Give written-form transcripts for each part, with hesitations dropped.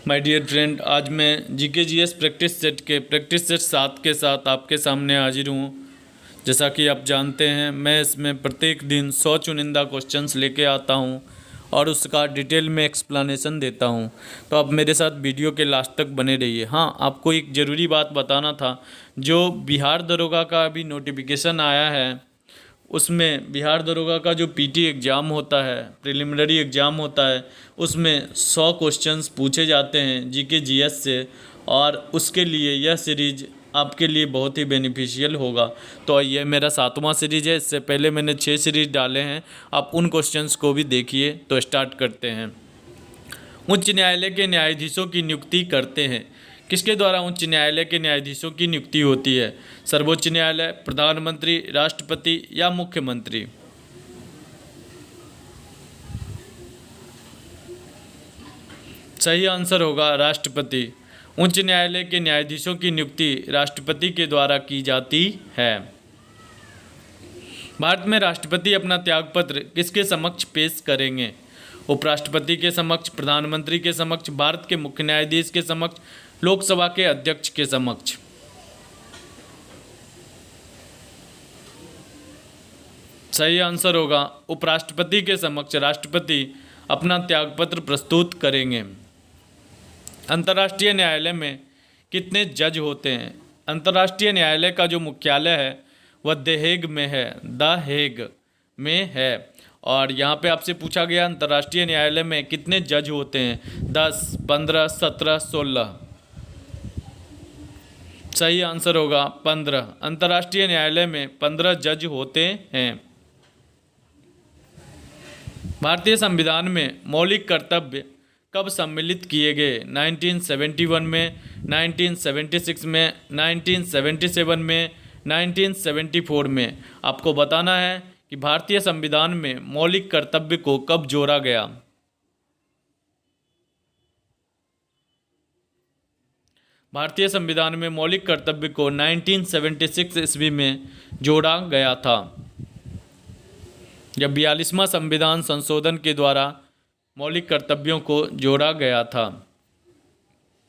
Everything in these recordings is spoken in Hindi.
माय डियर फ्रेंड, आज मैं जीके जीएस प्रैक्टिस सेट के प्रैक्टिस सेट 7 के साथ आपके सामने हाजिर हूँ। जैसा कि आप जानते हैं, मैं इसमें प्रत्येक दिन 100 चुनिंदा क्वेश्चंस लेके आता हूँ और उसका डिटेल में एक्सप्लेनेशन देता हूँ। तो आप मेरे साथ वीडियो के लास्ट तक बने रहिए। हाँ, आपको एक ज़रूरी बात बताना था। जो बिहार दरोगा का अभी नोटिफिकेशन आया है, उसमें बिहार दरोगा का जो पीटी एग्ज़ाम होता है, प्रिलिमिनरी एग्ज़ाम होता है, उसमें 100 क्वेश्चंस पूछे जाते हैं जीके जीएस से, और उसके लिए यह सीरीज़ आपके लिए बहुत ही बेनिफिशियल होगा। तो ये मेरा 7वां सीरीज़ है। इससे पहले मैंने 6 सीरीज़ डाले हैं। आप उन क्वेश्चंस को भी देखिए। तो स्टार्ट करते हैं। उच्च न्यायालय के न्यायाधीशों की नियुक्ति करते हैं। किसके द्वारा उच्च न्यायालय के न्यायाधीशों की नियुक्ति होती है? सर्वोच्च न्यायालय, प्रधानमंत्री, राष्ट्रपति या मुख्यमंत्री? सही आंसर होगा राष्ट्रपति। उच्च न्यायालय के न्यायाधीशों की नियुक्ति राष्ट्रपति के द्वारा की जाती है। भारत में राष्ट्रपति अपना त्यागपत्र किसके समक्ष पेश करेंगे? उपराष्ट्रपति के समक्ष, प्रधानमंत्री के समक्ष, भारत के मुख्य न्यायाधीश के समक्ष, लोकसभा के अध्यक्ष के समक्ष? सही आंसर होगा उपराष्ट्रपति के समक्ष राष्ट्रपति अपना त्यागपत्र प्रस्तुत करेंगे। अंतर्राष्ट्रीय न्यायालय में कितने जज होते हैं? अंतर्राष्ट्रीय न्यायालय का जो मुख्यालय है वह द हेग में है, द हेग में है। और यहाँ पे आपसे पूछा गया अंतर्राष्ट्रीय न्यायालय में कितने जज होते हैं? 10, 15, 17, 16? सही आंसर होगा 15। अंतर्राष्ट्रीय न्यायालय में 15 जज होते हैं। भारतीय संविधान में मौलिक कर्तव्य कब सम्मिलित किए गए? 1971 में, 1976 में, 1977 में, 1974 में? आपको बताना है कि भारतीय संविधान में मौलिक कर्तव्य को कब जोड़ा गया। भारतीय संविधान में मौलिक कर्तव्य को 1976 ईस्वी में जोड़ा गया था, जब 42वां संविधान संशोधन के द्वारा मौलिक कर्तव्यों को जोड़ा गया था।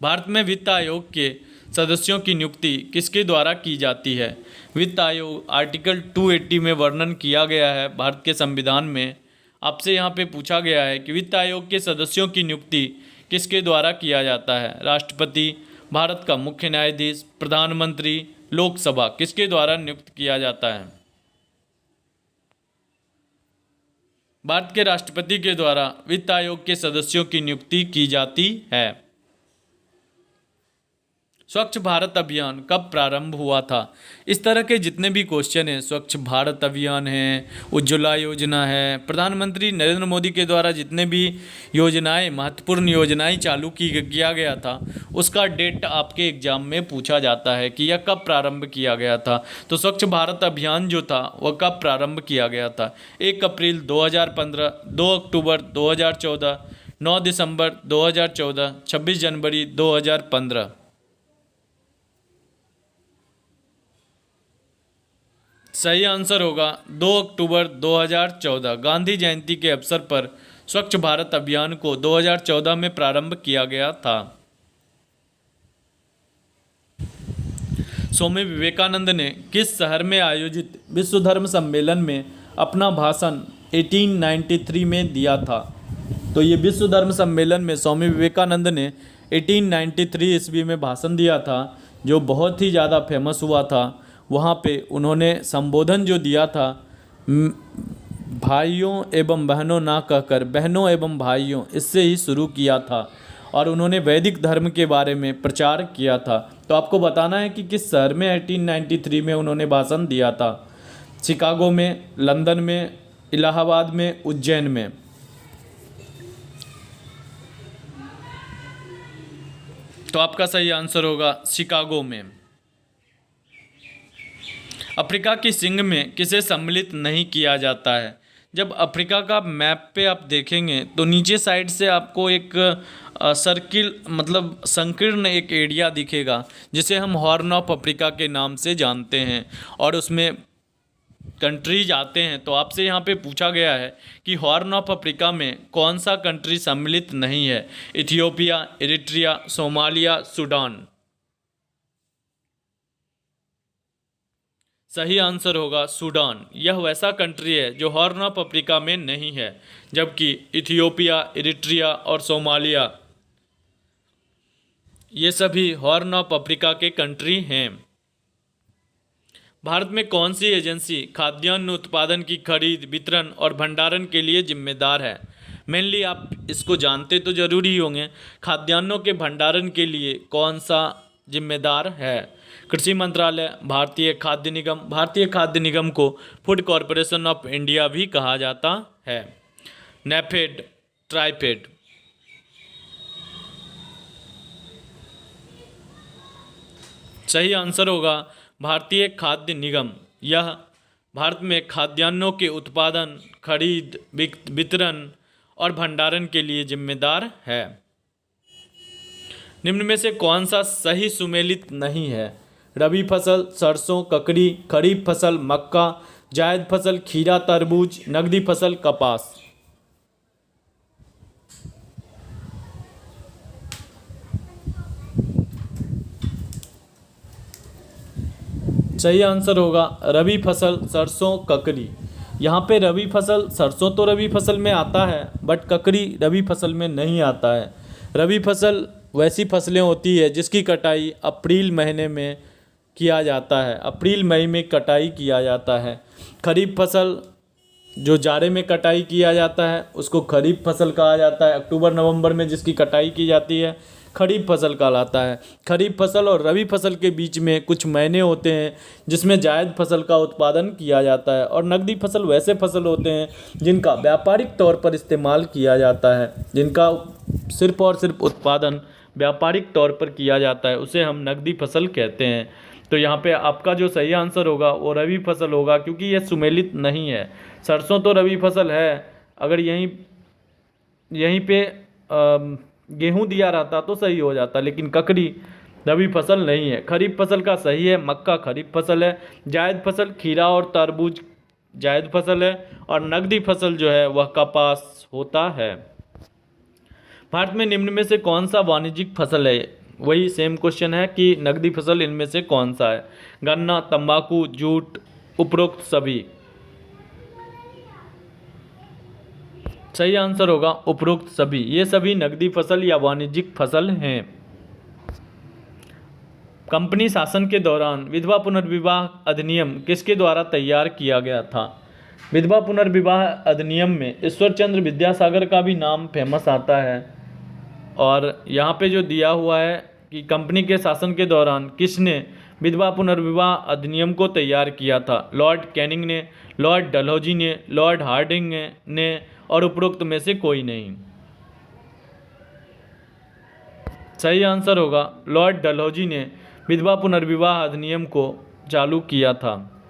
भारत में वित्त आयोग के सदस्यों की नियुक्ति किसके द्वारा की जाती है? वित्त आयोग आर्टिकल 280 में वर्णन किया गया है भारत के संविधान में। आपसे यहाँ पे पूछा गया है कि वित्त आयोग के सदस्यों की नियुक्ति किसके द्वारा किया जाता है? राष्ट्रपति, भारत का मुख्य न्यायाधीश, प्रधानमंत्री, लोकसभा? किसके द्वारा नियुक्त किया जाता है? भारत के राष्ट्रपति के द्वारा वित्त आयोग के सदस्यों की नियुक्ति की जाती है। स्वच्छ भारत अभियान कब प्रारंभ हुआ था? इस तरह के जितने भी क्वेश्चन हैं, स्वच्छ भारत अभियान है, उज्ज्वला योजना है, प्रधानमंत्री नरेंद्र मोदी के द्वारा जितने भी योजनाएं, महत्वपूर्ण योजनाएं चालू किया गया था, उसका डेट आपके एग्जाम में पूछा जाता है कि यह कब प्रारंभ किया गया था। तो स्वच्छ भारत अभियान जो था वह कब प्रारंभ किया गया था? 1 अप्रैल 2015, 2 अक्टूबर 2014, 9 दिसंबर 2014, 26 जनवरी 2015? सही आंसर होगा 2 अक्टूबर 2014। गांधी जयंती के अवसर पर स्वच्छ भारत अभियान को 2014 में प्रारंभ किया गया था। स्वामी विवेकानंद ने किस शहर में आयोजित विश्व धर्म सम्मेलन में अपना भाषण 1893 में दिया था? तो ये विश्व धर्म सम्मेलन में स्वामी विवेकानंद ने 1893 ईस्वी में भाषण दिया था, जो बहुत ही ज़्यादा फेमस हुआ था। वहाँ पे उन्होंने संबोधन जो दिया था, भाइयों एवं बहनों ना कहकर बहनों एवं भाइयों, इससे ही शुरू किया था, और उन्होंने वैदिक धर्म के बारे में प्रचार किया था। तो आपको बताना है कि किस शहर में 1893 में उन्होंने भाषण दिया था? शिकागो में, लंदन में, इलाहाबाद में, उज्जैन में? तो आपका सही आंसर होगा शिकागो में। अफ्रीका की सिंह में किसे सम्मिलित नहीं किया जाता है? जब अफ्रीका का मैप पे आप देखेंगे तो नीचे साइड से आपको एक सर्किल, मतलब संकीर्ण एक एरिया दिखेगा, जिसे हम हॉर्न ऑफ अफ्रीका के नाम से जानते हैं। और उसमें कंट्रीज आते हैं तो आपसे यहाँ पे पूछा गया है कि हॉर्न ऑफ अफ्रीका में कौन सा कंट्री सम्मिलित नहीं है। Ethiopia, Eritrea, Somalia, Sudan. सही आंसर होगा सूडान। यह वैसा कंट्री है जो हॉर्न ऑफ अफ्रीका में नहीं है, जबकि इथियोपिया, इरिट्रिया और सोमालिया ये सभी हॉर्न ऑफ अफ्रीका के कंट्री हैं। भारत में कौन सी एजेंसी खाद्यान्न उत्पादन की खरीद, वितरण और भंडारण के लिए जिम्मेदार है। मेनली आप इसको जानते तो जरूरी ही होंगे, खाद्यान्नों के भंडारण के लिए कौन सा जिम्मेदार है। कृषि मंत्रालय, भारतीय खाद्य निगम। भारतीय खाद्य निगम को फूड कॉरपोरेशन ऑफ इंडिया भी कहा जाता है। नेफेड, ट्राइफेड। सही आंसर होगा भारतीय खाद्य निगम। यह भारत में खाद्यान्नों के उत्पादन, खरीद, वितरण और भंडारण के लिए जिम्मेदार है। निम्न में से कौन सा सही सुमेलित नहीं है। रबी फसल सरसों, ककड़ी। खरीफ फसल मक्का। जायद फसल खीरा, तरबूज। नकदी फसल कपास। सही आंसर होगा रबी फसल सरसों, ककड़ी। यहाँ पे रबी फसल सरसों तो रबी फसल में आता है, बट ककड़ी रबी फसल में नहीं आता है। रबी फसल वैसी फसलें होती है जिसकी कटाई अप्रैल महीने में किया जाता है, अप्रैल मई में कटाई किया जाता है। खरीफ फसल जो जाड़े में कटाई किया जाता है उसको खरीफ फसल कहा जाता है। अक्टूबर नवंबर में जिसकी कटाई की जाती है खरीफ फसल कहलाता है। खरीफ फसल और रबी फसल के बीच में कुछ महीने होते हैं जिसमें जायद फसल का उत्पादन किया जाता है, और नकदी फसल वैसे फसल होते हैं जिनका व्यापारिक तौर पर इस्तेमाल किया जाता है, जिनका सिर्फ और सिर्फ उत्पादन व्यापारिक तौर पर किया जाता है, उसे हम नकदी फसल कहते हैं। तो यहाँ पे आपका जो सही आंसर होगा वो रबी फसल होगा, क्योंकि यह सुमेलित नहीं है। सरसों तो रबी फसल है, अगर यहीं पे गेहूं दिया रहता तो सही हो जाता, लेकिन ककड़ी रबी फसल नहीं है। खरीफ फसल का सही है मक्का, खरीफ फसल है। जायद फसल खीरा और तरबूज जायद फसल है, और नकदी फसल जो है वह कपास होता है। भारत में निम्न में से कौन सा वाणिज्यिक फसल है। वही सेम क्वेश्चन है कि नकदी फसल इनमें से कौन सा है। गन्ना, तंबाकू, जूट, उपरोक्त सभी। सही आंसर होगा उपरोक्त सभी। ये सभी नकदी फसल या वाणिज्यिक फसल हैं। कंपनी शासन के दौरान विधवा पुनर्विवाह अधिनियम किसके द्वारा तैयार किया गया था। विधवा पुनर्विवाह अधिनियम में ईश्वरचंद्र विद्यासागर का भी नाम फेमस आता है, और यहाँ पे जो दिया हुआ है कि कंपनी के शासन के दौरान किसने विधवा पुनर्विवाह अधिनियम को तैयार किया था। लॉर्ड कैनिंग ने, लॉर्ड डलहौजी ने, लॉर्ड हार्डिंग ने, और उपरोक्त में से कोई नहीं। सही आंसर होगा लॉर्ड डलहौजी ने विधवा पुनर्विवाह अधिनियम को चालू किया था।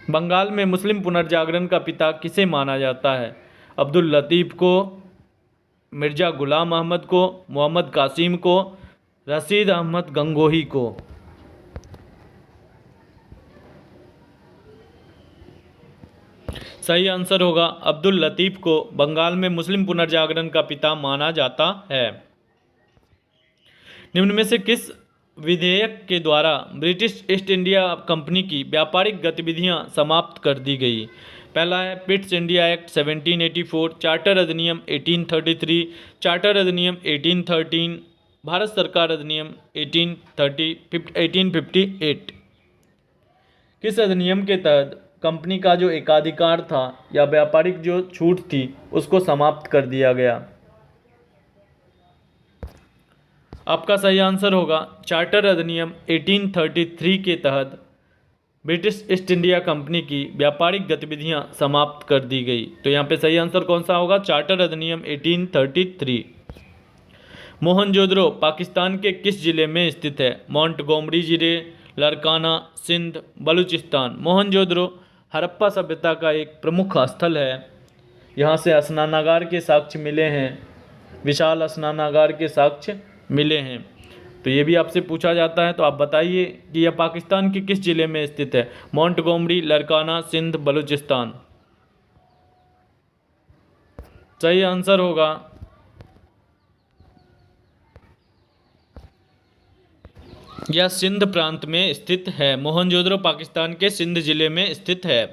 बंगाल में मुस्लिम पुनर्जागरण का पिता किसे माना जाता है। अब्दुल लतीफ़ को, मिर्ज़ा गुलाम अहमद को, मोहम्मद कासिम को, रशीद अहमद गंगोही को। सही आंसर होगा अब्दुल लतीफ़ को बंगाल में मुस्लिम पुनर्जागरण का पिता माना जाता है। निम्न में से किस विधेयक के द्वारा ब्रिटिश ईस्ट इंडिया कंपनी की व्यापारिक गतिविधियां समाप्त कर दी गई। पहला है पिट्स इंडिया एक्ट 1784, चार्टर अधिनियम 1833, चार्टर अधिनियम 1813, भारत सरकार अधिनियम 1858। किस अधिनियम के तहत कंपनी का जो एकाधिकार था या व्यापारिक जो छूट थी उसको समाप्त कर दिया गया। आपका सही आंसर होगा चार्टर अधिनियम 1833 के तहत ब्रिटिश ईस्ट इंडिया कंपनी की व्यापारिक गतिविधियां समाप्त कर दी गई। तो यहाँ पे सही आंसर कौन सा होगा, चार्टर अधिनियम 1833। मोहनजोदड़ो पाकिस्तान के किस जिले में स्थित है। मोंटगोमरी जिले, लरकाना, सिंध, बलूचिस्तान। मोहनजोदड़ो हड़प्पा सभ्यता का एक प्रमुख स्थल है। यहाँ से स्नानागार के साक्ष्य मिले हैं, विशाल स्नानागार के साक्ष्य मिले हैं। तो ये भी आपसे पूछा जाता है। तो आप बताइए कि यह पाकिस्तान के किस जिले में स्थित है? मोंटगोमरी, लड़काना, सिंध, बलूचिस्तान। सही आंसर होगा यह सिंध प्रांत में स्थित है। मोहनजोदड़ो पाकिस्तान के सिंध जिले में स्थित है।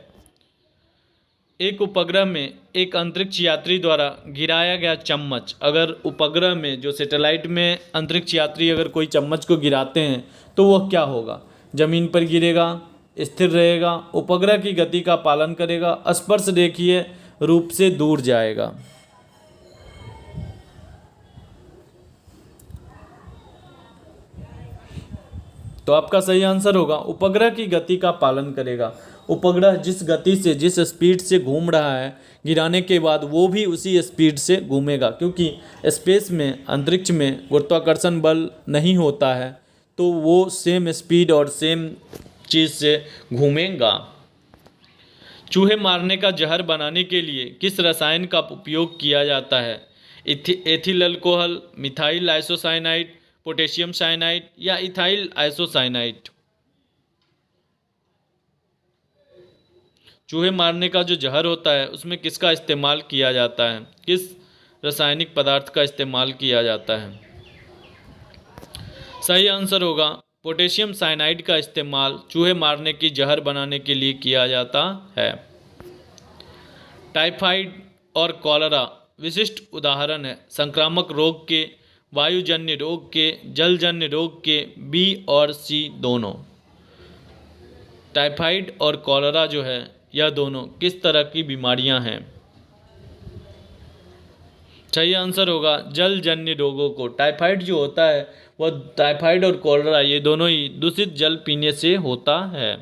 एक उपग्रह में एक अंतरिक्ष यात्री द्वारा गिराया गया चम्मच, अगर उपग्रह में जो सैटेलाइट में अंतरिक्ष यात्री अगर कोई चम्मच को गिराते हैं तो वह क्या होगा? जमीन पर गिरेगा, स्थिर रहेगा, उपग्रह की गति का पालन करेगा, स्पर्श रेखीय रूप से दूर जाएगा। तो आपका सही आंसर होगा उपग्रह की गति का पालन करेगा। उपग्रह जिस गति से, जिस स्पीड से घूम रहा है, गिराने के बाद वो भी उसी स्पीड से घूमेगा, क्योंकि स्पेस में, अंतरिक्ष में गुरुत्वाकर्षण बल नहीं होता है, तो वो सेम स्पीड और सेम चीज़ से घूमेगा। चूहे मारने का जहर बनाने के लिए किस रसायन का उपयोग किया जाता है? Ethyl alcohol, methyl isocyanide, potassium cyanide या इथाइल आइसोसाइनाइड। चूहे मारने का जो जहर होता है उसमें किसका इस्तेमाल किया जाता है? किस रासायनिक पदार्थ का इस्तेमाल किया जाता है? सही आंसर होगा पोटेशियम साइनाइड का इस्तेमाल चूहे मारने की जहर बनाने के लिए किया जाता है। टाइफाइड और कॉलरा विशिष्ट उदाहरण है संक्रामक रोग के, वायुजन्य रोग के, जलजन्य रोग के, बी और सी दोनों। टाइफाइड और कॉलरा जो है यह दोनों किस तरह की बीमारियां हैं? सही आंसर होगा जलजन्य रोगों को। टाइफाइड जो होता है वह, टाइफाइड और कॉलरा ये दोनों ही दूषित जल पीने से होता है।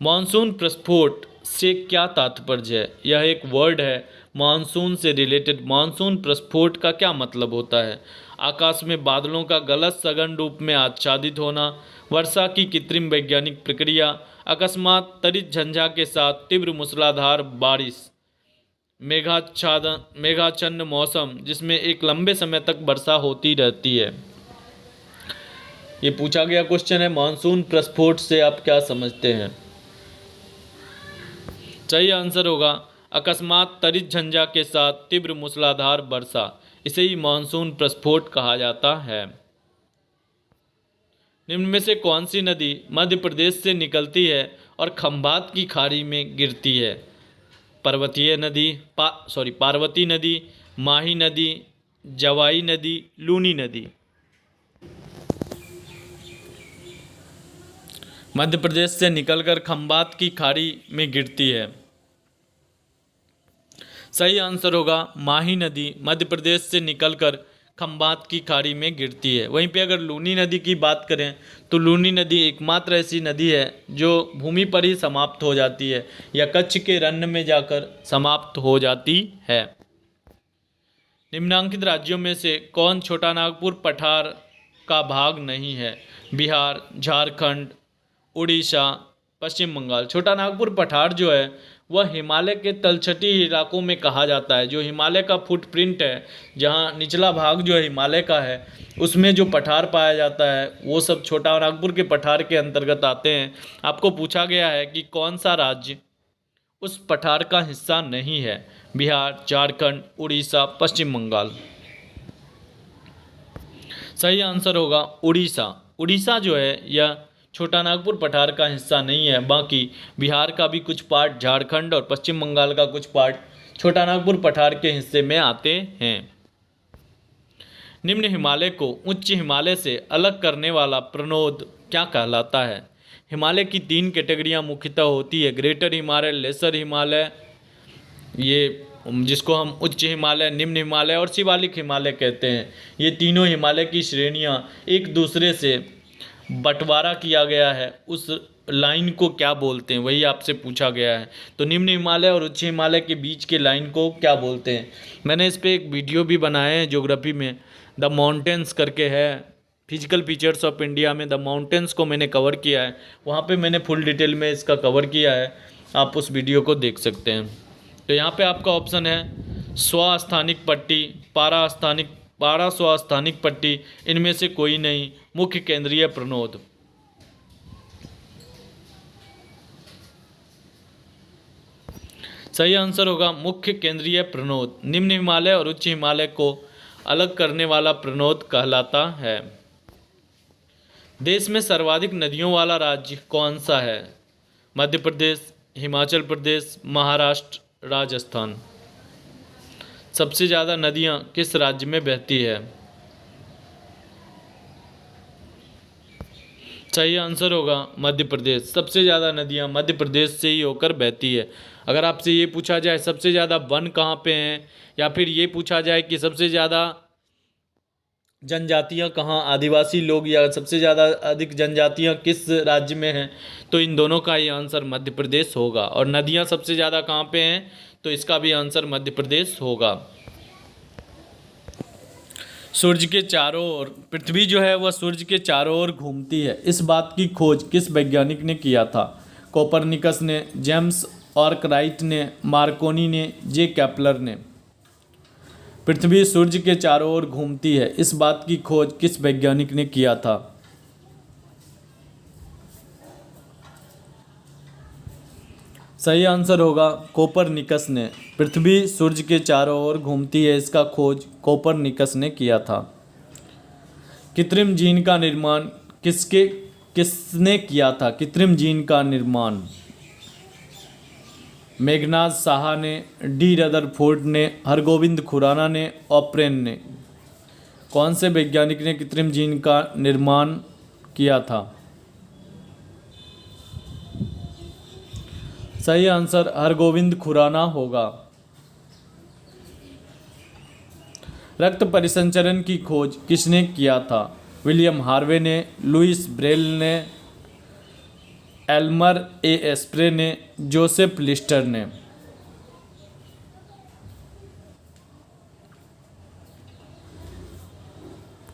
मानसून प्रस्फोट से क्या तात्पर्य है? यह एक वर्ड है मानसून से रिलेटेड। मानसून प्रस्फोट का क्या मतलब होता है? आकाश में बादलों का गलत सघन रूप में आच्छादित होना, वर्षा की कृत्रिम वैज्ञानिक प्रक्रिया, अकस्मात तड़ित झंझा के साथ तीव्र मूसलाधार बारिश, मेघाच्छन्न मौसम जिसमें एक लंबे समय तक वर्षा होती रहती है। ये पूछा गया क्वेश्चन है। मानसून प्रस्फोट से आप क्या समझते हैं? सही आंसर होगा अकस्मात तड़ित झंझा के साथ तीव्र मूसलाधार वर्षा, इसे ही मानसून प्रस्फोट कहा जाता है। निम्न में से कौन सी नदी मध्य प्रदेश से निकलती है और खंभात की खाड़ी में गिरती है? पार्वती नदी, माही नदी, जवाई नदी, लूनी नदी। मध्य प्रदेश से निकलकर खंभात की खाड़ी में गिरती है। सही आंसर होगा माही नदी मध्य प्रदेश से निकलकर खंभात की खाड़ी में गिरती है। वहीं पे अगर लूनी नदी की बात करें तो लूनी नदी एकमात्र ऐसी नदी है जो भूमि पर ही समाप्त हो जाती है या कच्छ के रन्न में जाकर समाप्त हो जाती है। निम्नांकित राज्यों में से कौन छोटा नागपुर पठार का भाग नहीं है? बिहार, झारखंड, उड़ीसा, पश्चिम बंगाल। छोटा नागपुर पठार जो है वह हिमालय के तलछटी इलाकों में कहा जाता है। जो हिमालय का फुटप्रिंट है, जहाँ निचला भाग जो है हिमालय का है, उसमें जो पठार पाया जाता है वो सब छोटा नागपुर के पठार के अंतर्गत आते हैं। आपको पूछा गया है कि कौन सा राज्य उस पठार का हिस्सा नहीं है? बिहार, झारखंड, उड़ीसा, पश्चिम बंगाल। सही आंसर होगा उड़ीसा। उड़ीसा जो है यह छोटा नागपुर पठार का हिस्सा नहीं है, बाकी बिहार का भी कुछ पार्ट, झारखंड और पश्चिम बंगाल का कुछ पार्ट छोटा नागपुर पठार के हिस्से में आते हैं। निम्न हिमालय को उच्च हिमालय से अलग करने वाला प्रणोद क्या कहलाता है? हिमालय की 3 कैटेगरियां मुख्यतः होती है, ग्रेटर हिमालय, लेसर हिमालय, ये जिसको हम उच्च हिमालय, निम्न हिमालय और शिवालिक हिमालय कहते हैं। ये तीनों हिमालय की श्रेणियां एक दूसरे से बंटवारा किया गया है, उस लाइन को क्या बोलते हैं वही आपसे पूछा गया है। तो निम्न हिमालय और उच्च हिमालय के बीच के लाइन को क्या बोलते हैं? मैंने इस पर एक वीडियो भी बनाया है ज्योग्राफी में, द माउंटेन्स करके है, फिजिकल फीचर्स ऑफ इंडिया में द माउंटेन्स को मैंने कवर किया है। वहाँ पे मैंने फुल डिटेल में इसका कवर किया है, आप उस वीडियो को देख सकते हैं। तो यहाँ पे आपका ऑप्शन है स्वस्थानिक पट्टी, पारास्थानिक 1200 स्थानिक पट्टी, इनमें से कोई नहीं। मुख्य केंद्रीय प्रणोद। सही आंसर होगा मुख्य केंद्रीय प्रणोद। निम्न हिमालय और उच्च हिमालय को अलग करने वाला प्रणोद कहलाता है। देश में सर्वाधिक नदियों वाला राज्य कौन सा है? मध्य प्रदेश, हिमाचल प्रदेश, महाराष्ट्र, राजस्थान। सबसे ज़्यादा नदियाँ किस राज्य में बहती है? सही आंसर होगा मध्य प्रदेश। सबसे ज़्यादा नदियाँ मध्य प्रदेश से ही होकर बहती है। अगर आपसे ये पूछा जाए सबसे ज़्यादा वन कहाँ पे हैं, या फिर ये पूछा जाए कि सबसे ज़्यादा जनजातियाँ कहाँ, आदिवासी लोग, या सबसे ज़्यादा अधिक जनजातियाँ किस राज्य में हैं, तो इन दोनों का ही आंसर मध्य प्रदेश होगा। और नदियाँ सबसे ज़्यादा कहाँ पे हैं, तो इसका भी आंसर मध्य प्रदेश होगा। सूर्य के चारों ओर, पृथ्वी जो है वह सूर्य के चारों ओर घूमती है, इस बात की खोज किस वैज्ञानिक ने किया था? कोपरनिकस ने, जेम्स आर्कराइट ने, मार्कोनी ने, जे केपलर ने। पृथ्वी सूर्य के चारों ओर घूमती है, इस बात की खोज किस वैज्ञानिक ने किया था? सही आंसर होगा कोपरनिकस ने। पृथ्वी सूर्य के चारों ओर घूमती है, इसका खोज कोपरनिकस ने किया था। कृत्रिम जीन का निर्माण किसने किया था? कृत्रिम जीन का निर्माण मेघनाद साहा ने, डी रदरफोर्ड ने, हरगोविंद खुराना ने, ऑप्रेन ने। कौन से वैज्ञानिक ने कृत्रिम जीन का निर्माण किया था? सही आंसर हरगोविंद खुराना होगा। रक्त परिसंचरण की खोज किसने किया था? विलियम हार्वे ने, लुइस ब्रेल ने, एल्मर ए एस्प्रे ने, जोसेफ लिस्टर ने।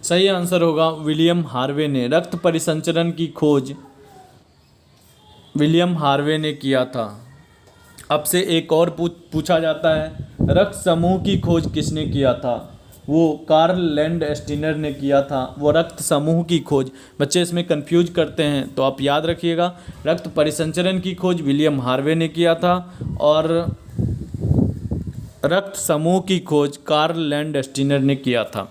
सही आंसर होगा विलियम हार्वे ने। रक्त परिसंचरण की खोज विलियम हार्वे ने किया था। अब से एक और पूछा जाता है, रक्त समूह की खोज किसने किया था? वो कार्ल लैंडस्टीनर ने किया था। वो रक्त समूह की खोज, बच्चे इसमें कंफ्यूज करते हैं तो आप याद रखिएगा, रक्त परिसंचरण की खोज विलियम हार्वे ने किया था और रक्त समूह की खोज कार्ल लैंडस्टीनर ने किया था।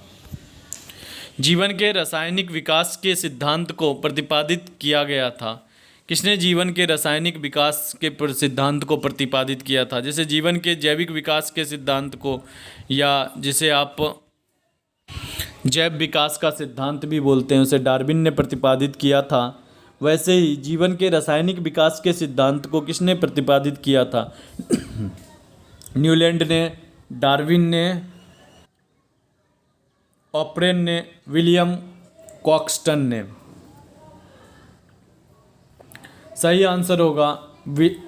जीवन के रासायनिक विकास के सिद्धांत को प्रतिपादित किया गया था। किसने जीवन के रासायनिक विकास के सिद्धांत को प्रतिपादित किया था? जैसे जीवन के जैविक विकास के सिद्धांत को, या जिसे आप जैव विकास का सिद्धांत भी बोलते हैं, उसे डार्विन ने प्रतिपादित किया था। वैसे ही जीवन के रासायनिक विकास के सिद्धांत को किसने प्रतिपादित किया था? न्यूलैंड ने, डार्विन ने, ऑप्रेन ने, विलियम कॉक्सटन ने। सही आंसर होगा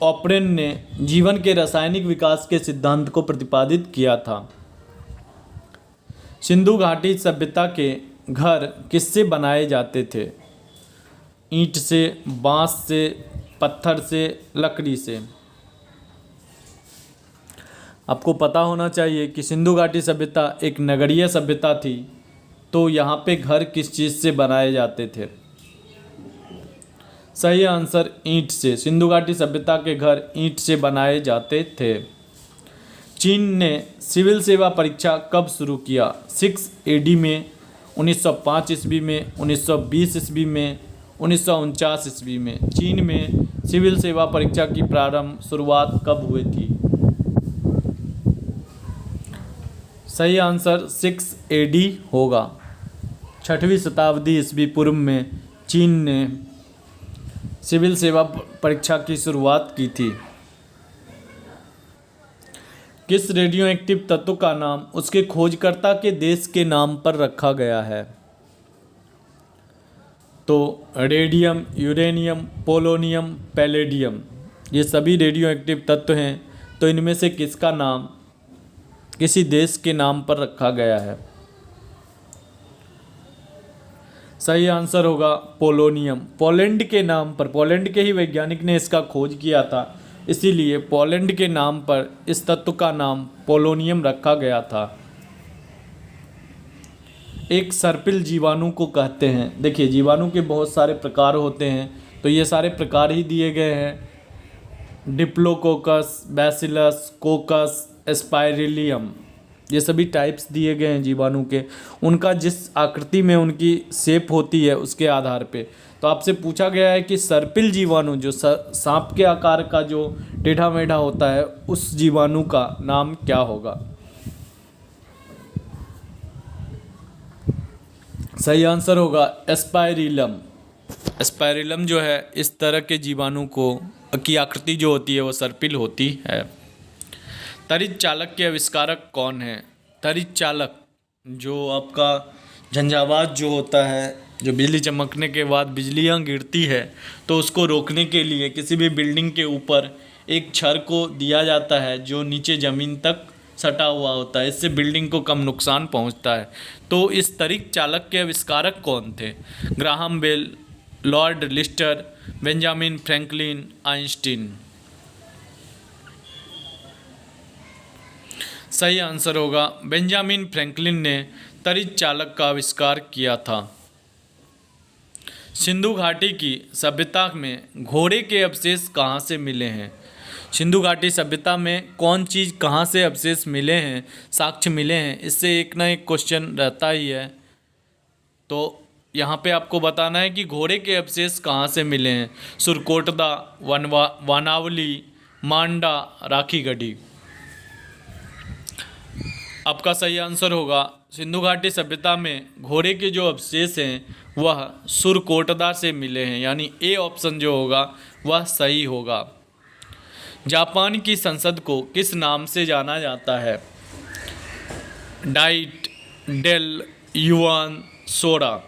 ऑप्रेन ने जीवन के रासायनिक विकास के सिद्धांत को प्रतिपादित किया था। सिंधु घाटी सभ्यता के घर किससे बनाए जाते थे? ईंट से, बांस से, पत्थर से, लकड़ी से। आपको पता होना चाहिए कि सिंधु घाटी सभ्यता एक नगरीय सभ्यता थी, तो यहाँ पे घर किस चीज़ से बनाए जाते थे? सही आंसर ईंट से। सिंधु घाटी सभ्यता के घर ईंट से बनाए जाते थे। चीन ने सिविल सेवा परीक्षा कब शुरू किया? 6 AD में, 1905 ईस्वी में, 1920 ईस्वी में, 1949 ईस्वी में। चीन में सिविल सेवा परीक्षा की शुरुआत कब हुई थी? सही आंसर 6 AD होगा। 6वीं शताब्दी ईस्वी पूर्व में चीन ने सिविल सेवा परीक्षा की शुरुआत की थी। किस रेडियो एक्टिव तत्व का नाम उसके खोजकर्ता के देश के नाम पर रखा गया है? तो रेडियम, यूरेनियम, पोलोनियम, पैलेडियम, ये सभी रेडियो एक्टिव तत्व हैं। तो इनमें से किसका नाम किसी देश के नाम पर रखा गया है? सही आंसर होगा पोलोनियम। पोलैंड के नाम पर, पोलैंड के ही वैज्ञानिक ने इसका खोज किया था, इसीलिए पोलैंड के नाम पर इस तत्व का नाम पोलोनियम रखा गया था। एक सर्पिल जीवाणु को कहते हैं? देखिए, जीवाणु के बहुत सारे प्रकार होते हैं, तो ये सारे प्रकार ही दिए गए हैं। डिप्लोकोकस, बैसिलस, कोकस, एस्पाइरिलियम, ये सभी टाइप्स दिए गए हैं जीवाणु के। उनका जिस आकृति में उनकी शेप होती है उसके आधार पे। तो आपसे पूछा गया है कि सर्पिल जीवाणु, जो सांप के आकार का जो टेढ़ा मेढ़ा होता है, उस जीवाणु का नाम क्या होगा? सही आंसर होगा एस्पाइरिलम। एस्पाइरिलम जो है, इस तरह के जीवाणु को की आकृति जो होती है वो सर्पिल होती है। तड़ित चालक के आविष्कारक कौन है? तड़ित चालक, जो आपका झंझावात जो होता है, जो बिजली चमकने के बाद बिजलियाँ गिरती है, तो उसको रोकने के लिए किसी भी बिल्डिंग के ऊपर एक छड़ को दिया जाता है जो नीचे ज़मीन तक सटा हुआ होता है। इससे बिल्डिंग को कम नुकसान पहुंचता है। तो इस तड़ित चालक के आविष्कारक कौन थे? Graham Bell, lord Lister, Benjamin Franklin, Einstein. सही आंसर होगा बेंजामिन फ्रैंकलिन ने तड़ित चालक का आविष्कार किया था। सिंधु घाटी की सभ्यता में घोड़े के अवशेष कहाँ से मिले हैं? सिंधु घाटी सभ्यता में कौन चीज़ कहाँ से अवशेष मिले हैं, साक्ष्य मिले हैं, इससे एक ना एक क्वेश्चन रहता ही है। तो यहाँ पे आपको बताना है कि घोड़े के अवशेष कहाँ से मिले हैं। सुरकोटदा, वानावली, मांडा, राखीगढ़ी। आपका सही आंसर होगा सिंधु घाटी सभ्यता में घोड़े के जो अवशेष हैं वह सुरकोटदा से मिले हैं, यानी ए ऑप्शन जो होगा वह सही होगा। जापान की संसद को किस नाम से जाना जाता है? Diet, Dail, yuan, soda.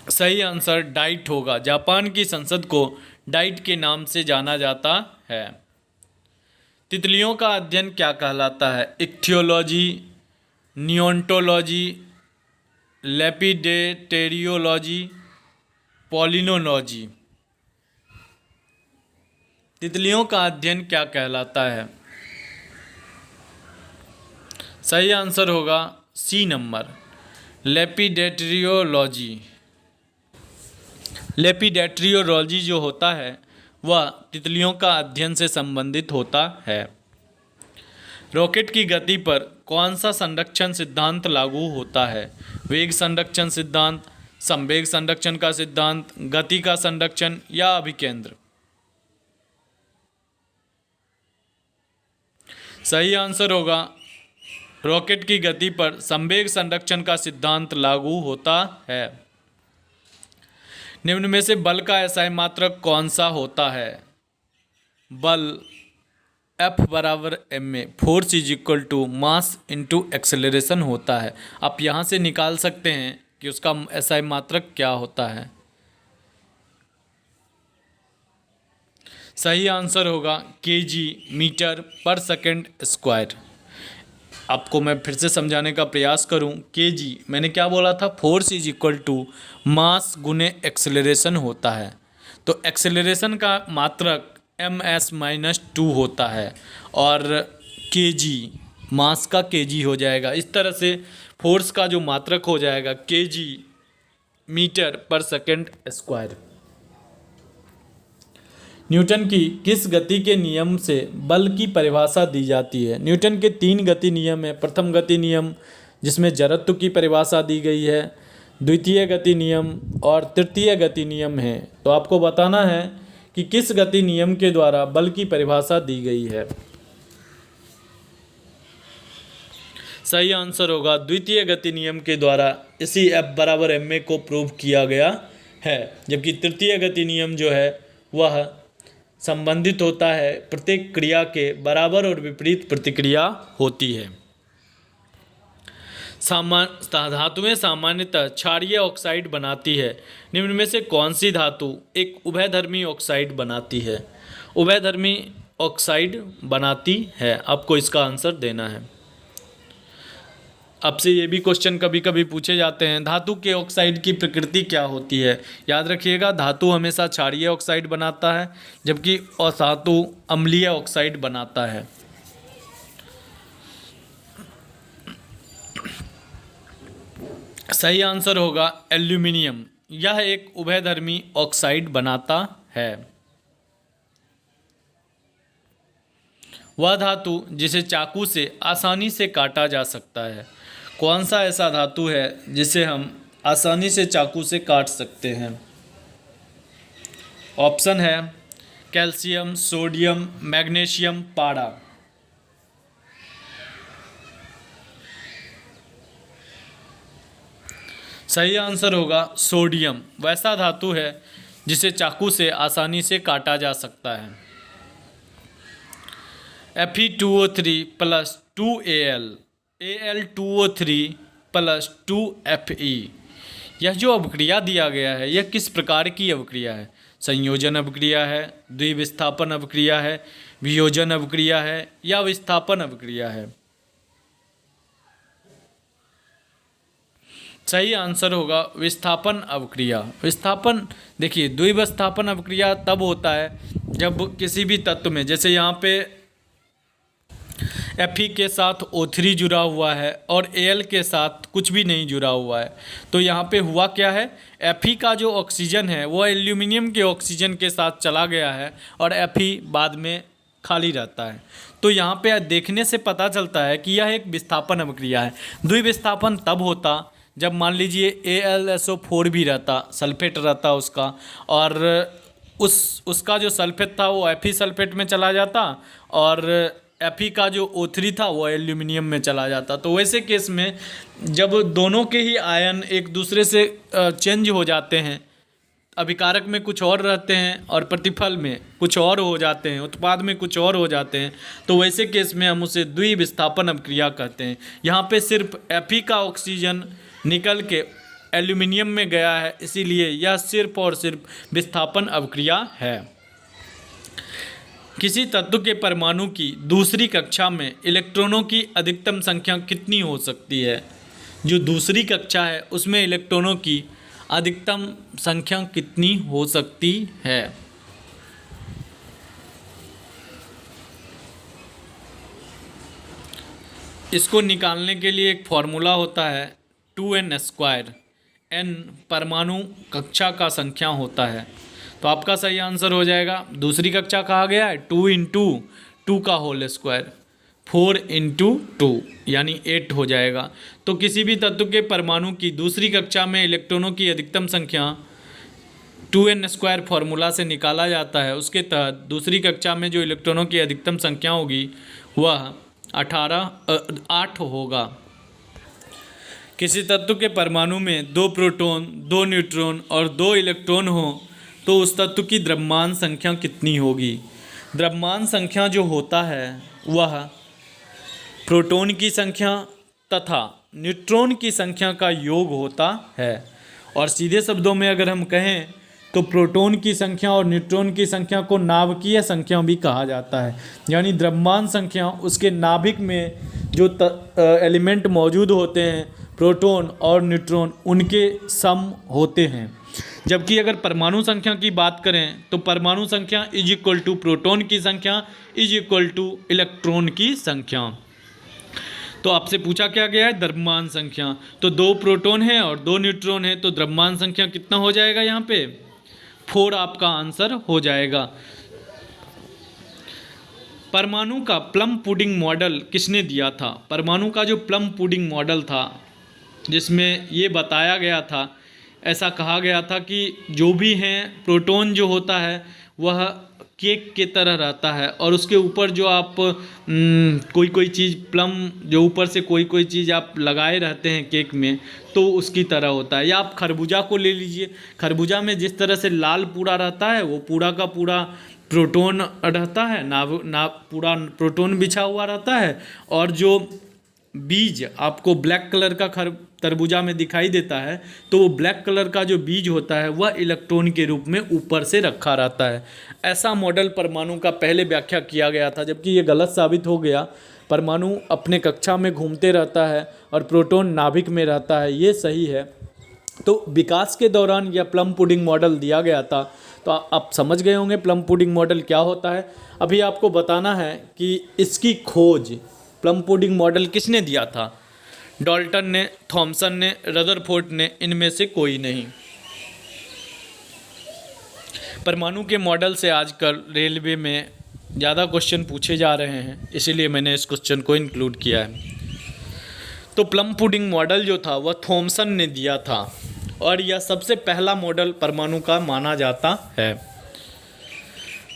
सही आंसर डाइट होगा। जापान की संसद को डाइट के नाम से जाना जाता है। तितलियों का अध्ययन क्या कहलाता है? इक्थियोलॉजी, नियोंटोलॉजी, लेपिडेटेरियोलॉजी, पॉलिनोलॉजी। तितलियों का अध्ययन क्या कहलाता है? सही आंसर होगा सी नंबर, लेपिडेटेरियोलॉजी। लेपिडेटेरियोलॉजी जो होता है वह तितलियों का अध्ययन से संबंधित होता है। रॉकेट की गति पर कौन सा संरक्षण सिद्धांत लागू होता है? वेग संरक्षण सिद्धांत, संवेग संरक्षण का सिद्धांत, गति का संरक्षण या अभिकेंद्र। सही आंसर होगा रॉकेट की गति पर संवेग संरक्षण का सिद्धांत लागू होता है। निम्न में से बल का एसआई मात्रक कौन सा होता है? बल F बराबर ma, force is equal to mass into acceleration होता है। आप यहाँ से निकाल सकते हैं कि उसका एसआई मात्रक क्या होता है। सही आंसर होगा kg, मीटर पर सेकेंड स्क्वायर। आपको मैं फिर से समझाने का प्रयास करूं। kg, मैंने क्या बोला था? Force is equal to mass गुने एक्सेलरेशन होता है। तो एक्सेलरेशन का मात्रक ms-2 होता है और kg मास का kg हो जाएगा। इस तरह से फोर्स का जो मात्रक हो जाएगा kg, मीटर पर सेकेंड स्क्वायर। न्यूटन की किस गति के नियम से बल की परिभाषा दी जाती है? न्यूटन के 3 गति नियम है। प्रथम गति नियम जिसमें जड़त्व की परिभाषा दी गई है, द्वितीय गति नियम और तृतीय गति नियम है। तो आपको बताना है कि किस गति नियम के द्वारा बल की परिभाषा दी गई है। सही आंसर होगा द्वितीय गति नियम के द्वारा इसी F बराबर ma को प्रूव किया गया है। जबकि तृतीय गति नियम जो है वह संबंधित होता है प्रत्येक क्रिया के बराबर और विपरीत प्रतिक्रिया होती है। धातुएं सामान्यतः क्षारीय ऑक्साइड बनाती है। निम्न में से कौन सी धातु एक उभयधर्मी ऑक्साइड बनाती है? उभयधर्मी ऑक्साइड बनाती है। आपको इसका आंसर देना है। आपसे ये भी क्वेश्चन कभी कभी पूछे जाते हैं, धातु के ऑक्साइड की प्रकृति क्या होती है? याद रखिएगा, धातु हमेशा क्षारीय ऑक्साइड बनाता है जबकि अधातु अम्लीय ऑक्साइड बनाता है। सही आंसर होगा एल्यूमिनियम। यह एक उभयधर्मी ऑक्साइड बनाता है। वह धातु जिसे चाकू से आसानी से काटा जा सकता है। कौन सा ऐसा धातु है जिसे हम आसानी से चाकू से काट सकते हैं? ऑप्शन है कैल्शियम, सोडियम, मैग्नीशियम, पारा। सही आंसर होगा सोडियम। वैसा धातु है जिसे चाकू से आसानी से काटा जा सकता है। Fe2O3 plus 2Al, Al2O3 plus 2Fe। यह जो अवक्रिया दिया गया है यह किस प्रकार की अवक्रिया है? संयोजन अवक्रिया है, द्विविस्थापन अवक्रिया है, वियोजन अवक्रिया है या विस्थापन अवक्रिया है? सही आंसर होगा विस्थापन अवक्रिया। विस्थापन, देखिए द्विविस्थापन अवक्रिया तब होता है जब किसी भी तत्व में, जैसे यहाँ पे Fe के साथ O3 जुड़ा हुआ है और Al के साथ कुछ भी नहीं जुड़ा हुआ है, तो यहाँ पे हुआ क्या है, Fe का जो ऑक्सीजन है वो एल्यूमिनियम के ऑक्सीजन के साथ चला गया है और Fe बाद में खाली रहता है। तो यहाँ पे देखने से पता चलता है कि यह एक विस्थापन अवक्रिया है। द्विविस्थापन तब होता जब मान लीजिए AlSO4 भी रहता, सल्फेट रहता उसका, और उसका जो सल्फेट था वो Fe सल्फेट में चला जाता और Fe का जो O3 था वो एल्यूमिनियम में चला जाता। तो वैसे केस में जब दोनों के ही आयन एक दूसरे से चेंज हो जाते हैं, अभिकारक में कुछ और रहते हैं और प्रतिफल में कुछ और हो जाते हैं, उत्पाद में कुछ और हो जाते हैं, तो वैसे केस में हम उसे द्विविस्थापन अवक्रिया कहते हैं। यहाँ पे सिर्फ Fe का ऑक्सीजन निकल के एल्यूमिनियम में गया है, इसीलिए यह सिर्फ और सिर्फ विस्थापन अवक्रिया है। किसी तत्व के परमाणु की दूसरी कक्षा में इलेक्ट्रॉनों की अधिकतम संख्या कितनी हो सकती है? जो दूसरी कक्षा है उसमें इलेक्ट्रॉनों की अधिकतम संख्या कितनी हो सकती है? इसको निकालने के लिए एक फॉर्मूला होता है 2n²। n परमाणु कक्षा का संख्या होता है, तो आपका सही आंसर हो जाएगा, दूसरी कक्षा कहा गया है 2 इंटू 2 का होल स्क्वायर, 4 इंटू 2 यानी 8 हो जाएगा। तो किसी भी तत्व के परमाणु की दूसरी कक्षा में इलेक्ट्रॉनों की अधिकतम संख्या 2n² फॉर्मूला से निकाला जाता है। उसके तहत दूसरी कक्षा में जो इलेक्ट्रॉनों की अधिकतम संख्या होगी वह 8 होगा। किसी तत्व के परमाणु में 2 प्रोटॉन, 2 न्यूट्रॉन और 2 इलेक्ट्रॉन हो तो उस तत्व की द्रव्यमान संख्या कितनी होगी? द्रव्यमान संख्या जो होता है वह प्रोटॉन की संख्या तथा न्यूट्रॉन की संख्या का योग होता है। और सीधे शब्दों में अगर हम कहें तो प्रोटॉन की संख्या और न्यूट्रॉन की संख्या को नाभिकीय संख्या भी कहा जाता है। यानी द्रव्यमान संख्या उसके नाभिक में जो एलिमेंट मौजूद होते हैं, प्रोटॉन और न्यूट्रॉन, उनके सम होते हैं। जबकि अगर परमाणु संख्या की बात करें तो परमाणु संख्या इज इक्वल टू प्रोटॉन की संख्या इज इक्वल टू इलेक्ट्रॉन की संख्या। तो आपसे पूछा क्या गया है? द्रव्यमान संख्या। तो 2 प्रोटॉन है और 2 न्यूट्रॉन है, तो द्रव्यमान संख्या कितना हो जाएगा? यहाँ पे 4 आपका आंसर हो जाएगा। परमाणु का प्लम पुडिंग मॉडल किसने दिया था? परमाणु का जो प्लम पुडिंग मॉडल था जिसमें ये बताया गया था, ऐसा कहा गया था कि जो भी हैं, प्रोटॉन जो होता है वह केक के तरह रहता है और उसके ऊपर जो आप कोई चीज़, प्लम जो ऊपर से कोई चीज़ आप लगाए रहते हैं केक में, तो उसकी तरह होता है। या आप खरबूजा को ले लीजिए, खरबूजा में जिस तरह से लाल पूरा रहता है वो पूरा का पूरा प्रोटॉन रहता है, पूरा प्रोटॉन बिछा हुआ रहता है, और जो बीज आपको ब्लैक कलर का तरबूजा में दिखाई देता है तो वो ब्लैक कलर का जो बीज होता है वह इलेक्ट्रॉन के रूप में ऊपर से रखा रहता है। ऐसा मॉडल परमाणु का पहले व्याख्या किया गया था, जबकि ये गलत साबित हो गया। परमाणु अपने कक्षा में घूमते रहता है और प्रोटॉन नाभिक में रहता है, ये सही है। तो विकास के दौरान यह प्लम पुडिंग मॉडल दिया गया था। तो आप समझ गए होंगे प्लम पुडिंग मॉडल क्या होता है। अभी आपको बताना है कि इसकी खोज, प्लम पुडिंग मॉडल किसने दिया था? डाल्टन ने, थॉमसन ने, रदरफोर्ड ने, इनमें से कोई नहीं। परमाणु के मॉडल से आजकल रेलवे में ज़्यादा क्वेश्चन पूछे जा रहे हैं, इसीलिए मैंने इस क्वेश्चन को इंक्लूड किया है। तो प्लम पुडिंग मॉडल जो था वह थॉमसन ने दिया था और यह सबसे पहला मॉडल परमाणु का माना जाता है।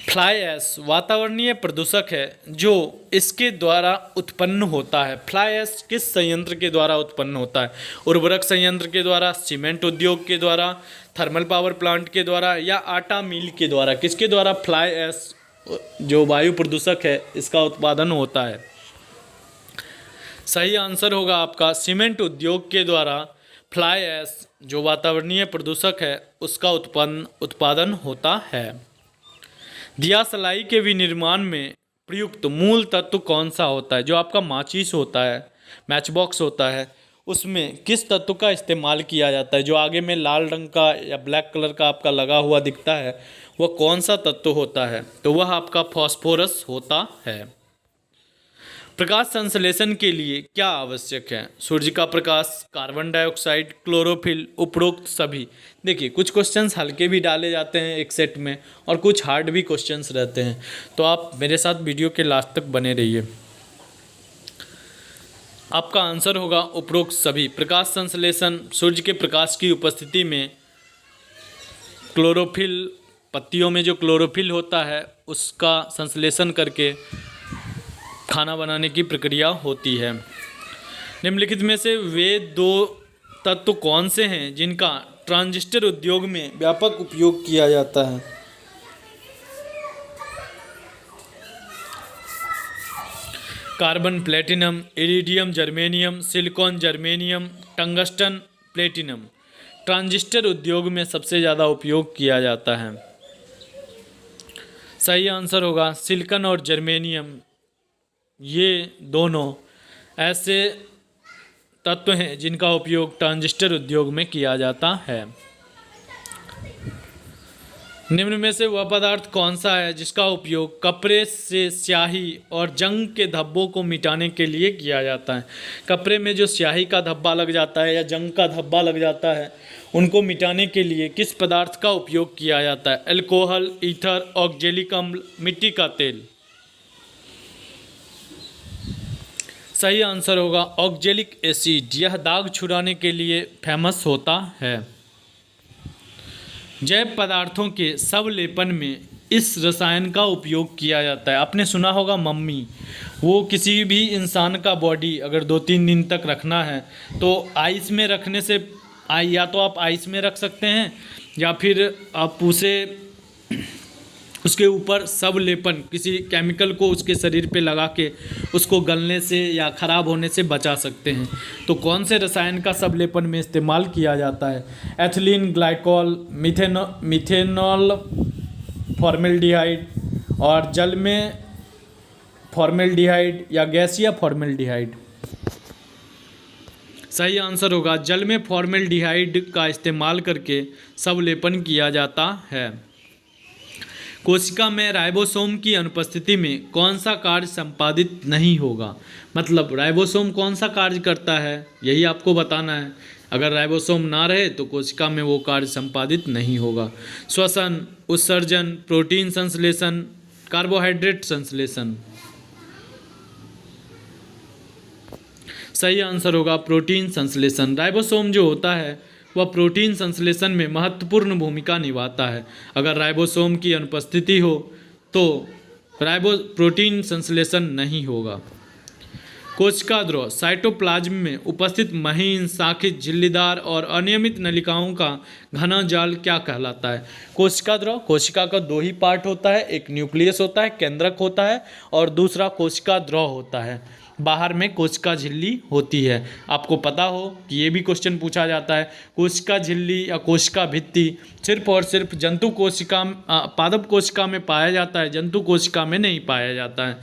फ्लाई ऐश वातावरणीय प्रदूषक है जो इसके द्वारा उत्पन्न होता है। फ्लाई ऐश किस संयंत्र के द्वारा उत्पन्न होता है? उर्वरक संयंत्र के द्वारा, सीमेंट उद्योग के द्वारा, थर्मल पावर प्लांट के द्वारा या आटा मिल के द्वारा? किसके द्वारा फ्लाई ऐश जो वायु प्रदूषक है इसका उत्पादन होता है? सही आंसर होगा आपका सीमेंट उद्योग के द्वारा फ्लाई ऐश जो वातावरणीय प्रदूषक है उसका उत्पादन होता है। दिया सलाई के विनिर्माण में प्रयुक्त मूल तत्व कौन सा होता है? जो आपका माचिस होता है, मैच बॉक्स होता है, उसमें किस तत्व का इस्तेमाल किया जाता है? जो आगे में लाल रंग का या ब्लैक कलर का आपका लगा हुआ दिखता है वह कौन सा तत्व होता है? तो वह आपका फॉस्फोरस होता है। प्रकाश संश्लेषण के लिए क्या आवश्यक है? सूर्य का प्रकाश, कार्बन डाइऑक्साइड, क्लोरोफिल, उपरोक्त सभी। देखिए कुछ क्वेश्चंस हल्के भी डाले जाते हैं एक सेट में और कुछ हार्ड भी क्वेश्चंस रहते हैं, तो आप मेरे साथ वीडियो के लास्ट तक बने रहिए। आपका आंसर होगा उपरोक्त सभी। प्रकाश संश्लेषण सूर्य के प्रकाश की उपस्थिति में क्लोरोफिल, पत्तियों में जो क्लोरोफिल होता है उसका संश्लेषण करके खाना बनाने की प्रक्रिया होती है। निम्नलिखित में से वे दो तत्व कौन से हैं जिनका ट्रांजिस्टर उद्योग में व्यापक उपयोग किया जाता है? Carbon platinum, iridium germanium, silicon germanium, tungsten platinum transistor उद्योग में सबसे ज़्यादा उपयोग किया जाता है। सही आंसर होगा सिलिकॉन और जर्मेनियम। ये दोनों ऐसे तत्व हैं जिनका उपयोग ट्रांजिस्टर उद्योग में किया जाता है। निम्न में से वह पदार्थ कौन सा है जिसका उपयोग कपड़े से स्याही और जंग के धब्बों को मिटाने के लिए किया जाता है? कपड़े में जो स्याही का धब्बा लग जाता है या जंग का धब्बा लग जाता है उनको मिटाने के लिए किस पदार्थ का उपयोग किया जाता है? अल्कोहल, ईथर, ऑक्जेलिक अम्ल, मिट्टी का तेल। सही आंसर होगा ऑक्जेलिक एसिड। यह दाग छुड़ाने के लिए फेमस होता है। जैव पदार्थों के सबलेपन में इस रसायन का उपयोग किया जाता है। आपने सुना होगा मम्मी, वो किसी भी इंसान का बॉडी अगर 2-3 दिन तक रखना है तो आइस में रखने से या तो आप आइस में रख सकते हैं या फिर आप उसके ऊपर सब लेपन किसी केमिकल को उसके शरीर पे लगा के उसको गलने से या ख़राब होने से बचा सकते हैं। तो कौन से रसायन का सब लेपन में इस्तेमाल किया जाता है? एथिलीन ग्लाइकोल, मिथेनॉल, फॉर्मेल्डिहाइड और जल में फॉर्मेल्डिहाइड या गैसीय फॉर्मेल्डिहाइड। सही आंसर होगा जल में फॉर्मेल्डिहाइड का इस्तेमाल करके सब लेपन किया जाता है। कोशिका में राइबोसोम की अनुपस्थिति में कौन सा कार्य संपादित नहीं होगा? मतलब राइबोसोम कौन सा कार्य करता है यही आपको बताना है। अगर राइबोसोम ना रहे तो कोशिका में वो कार्य संपादित नहीं होगा। श्वसन, उत्सर्जन, प्रोटीन संश्लेषण, कार्बोहाइड्रेट संश्लेषण। सही आंसर होगा प्रोटीन संश्लेषण। राइबोसोम जो होता है वह प्रोटीन संश्लेषण में महत्वपूर्ण भूमिका निभाता है। अगर राइबोसोम की अनुपस्थिति हो तो प्रोटीन संश्लेषण नहीं होगा। कोशिका द्रव साइटोप्लाज्म में उपस्थित महीन, शाखित, झिल्लीदार और अनियमित नलिकाओं का घना जाल क्या कहलाता है? कोशिका द्रव, कोशिका का 2 ही पार्ट होता है, एक न्यूक्लियस होता है, केंद्रक होता है और दूसरा कोशिका द्रव होता है। बाहर में कोशिका झिल्ली होती है। आपको पता हो कि ये भी क्वेश्चन पूछा जाता है, कोशिका झिल्ली या कोशिका भित्ति सिर्फ और सिर्फ जंतु कोशिका पादप कोशिका में पाया जाता है, जंतु कोशिका में नहीं पाया जाता है।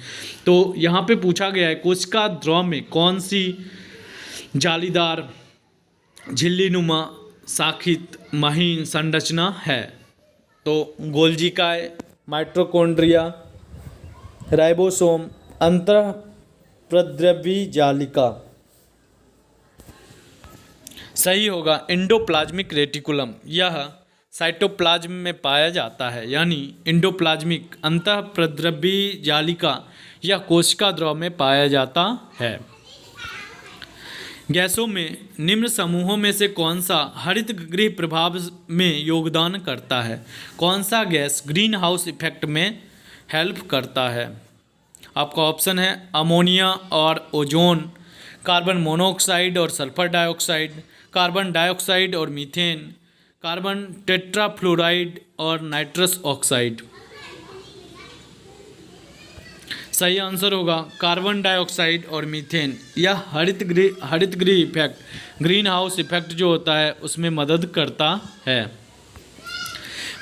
तो यहाँ पे पूछा गया है कोशिका द्रव में कौन सी जालीदार, झिल्लीनुमा, शाखित, महीन संरचना है? तो गोल्जिकाय, माइटोकॉन्ड्रिया, राइबोसोम, अंतः प्रद्रव्य जालिका। सही होगा एंडोप्लाज्मिक रेटिकुलम। यह साइटोप्लाज्म में पाया जाता है, यानी एंडोप्लाज्मिक अंतःप्रद्रव्य जालिका या कोशिका द्रव में पाया जाता है। गैसों में निम्न समूहों में से कौन सा हरित गृह प्रभाव में योगदान करता है? कौन सा गैस ग्रीन हाउस इफेक्ट में हेल्प करता है? आपका ऑप्शन है अमोनिया और ओजोन, कार्बन मोनोऑक्साइड और सल्फर डाइऑक्साइड, कार्बन डाइऑक्साइड और मीथेन, कार्बन टेट्राफ्लोराइड और नाइट्रस ऑक्साइड। सही आंसर होगा कार्बन डाइऑक्साइड और मीथेन। यह हरित गृह इफेक्ट, ग्रीन हाउस इफेक्ट जो होता है उसमें मदद करता है।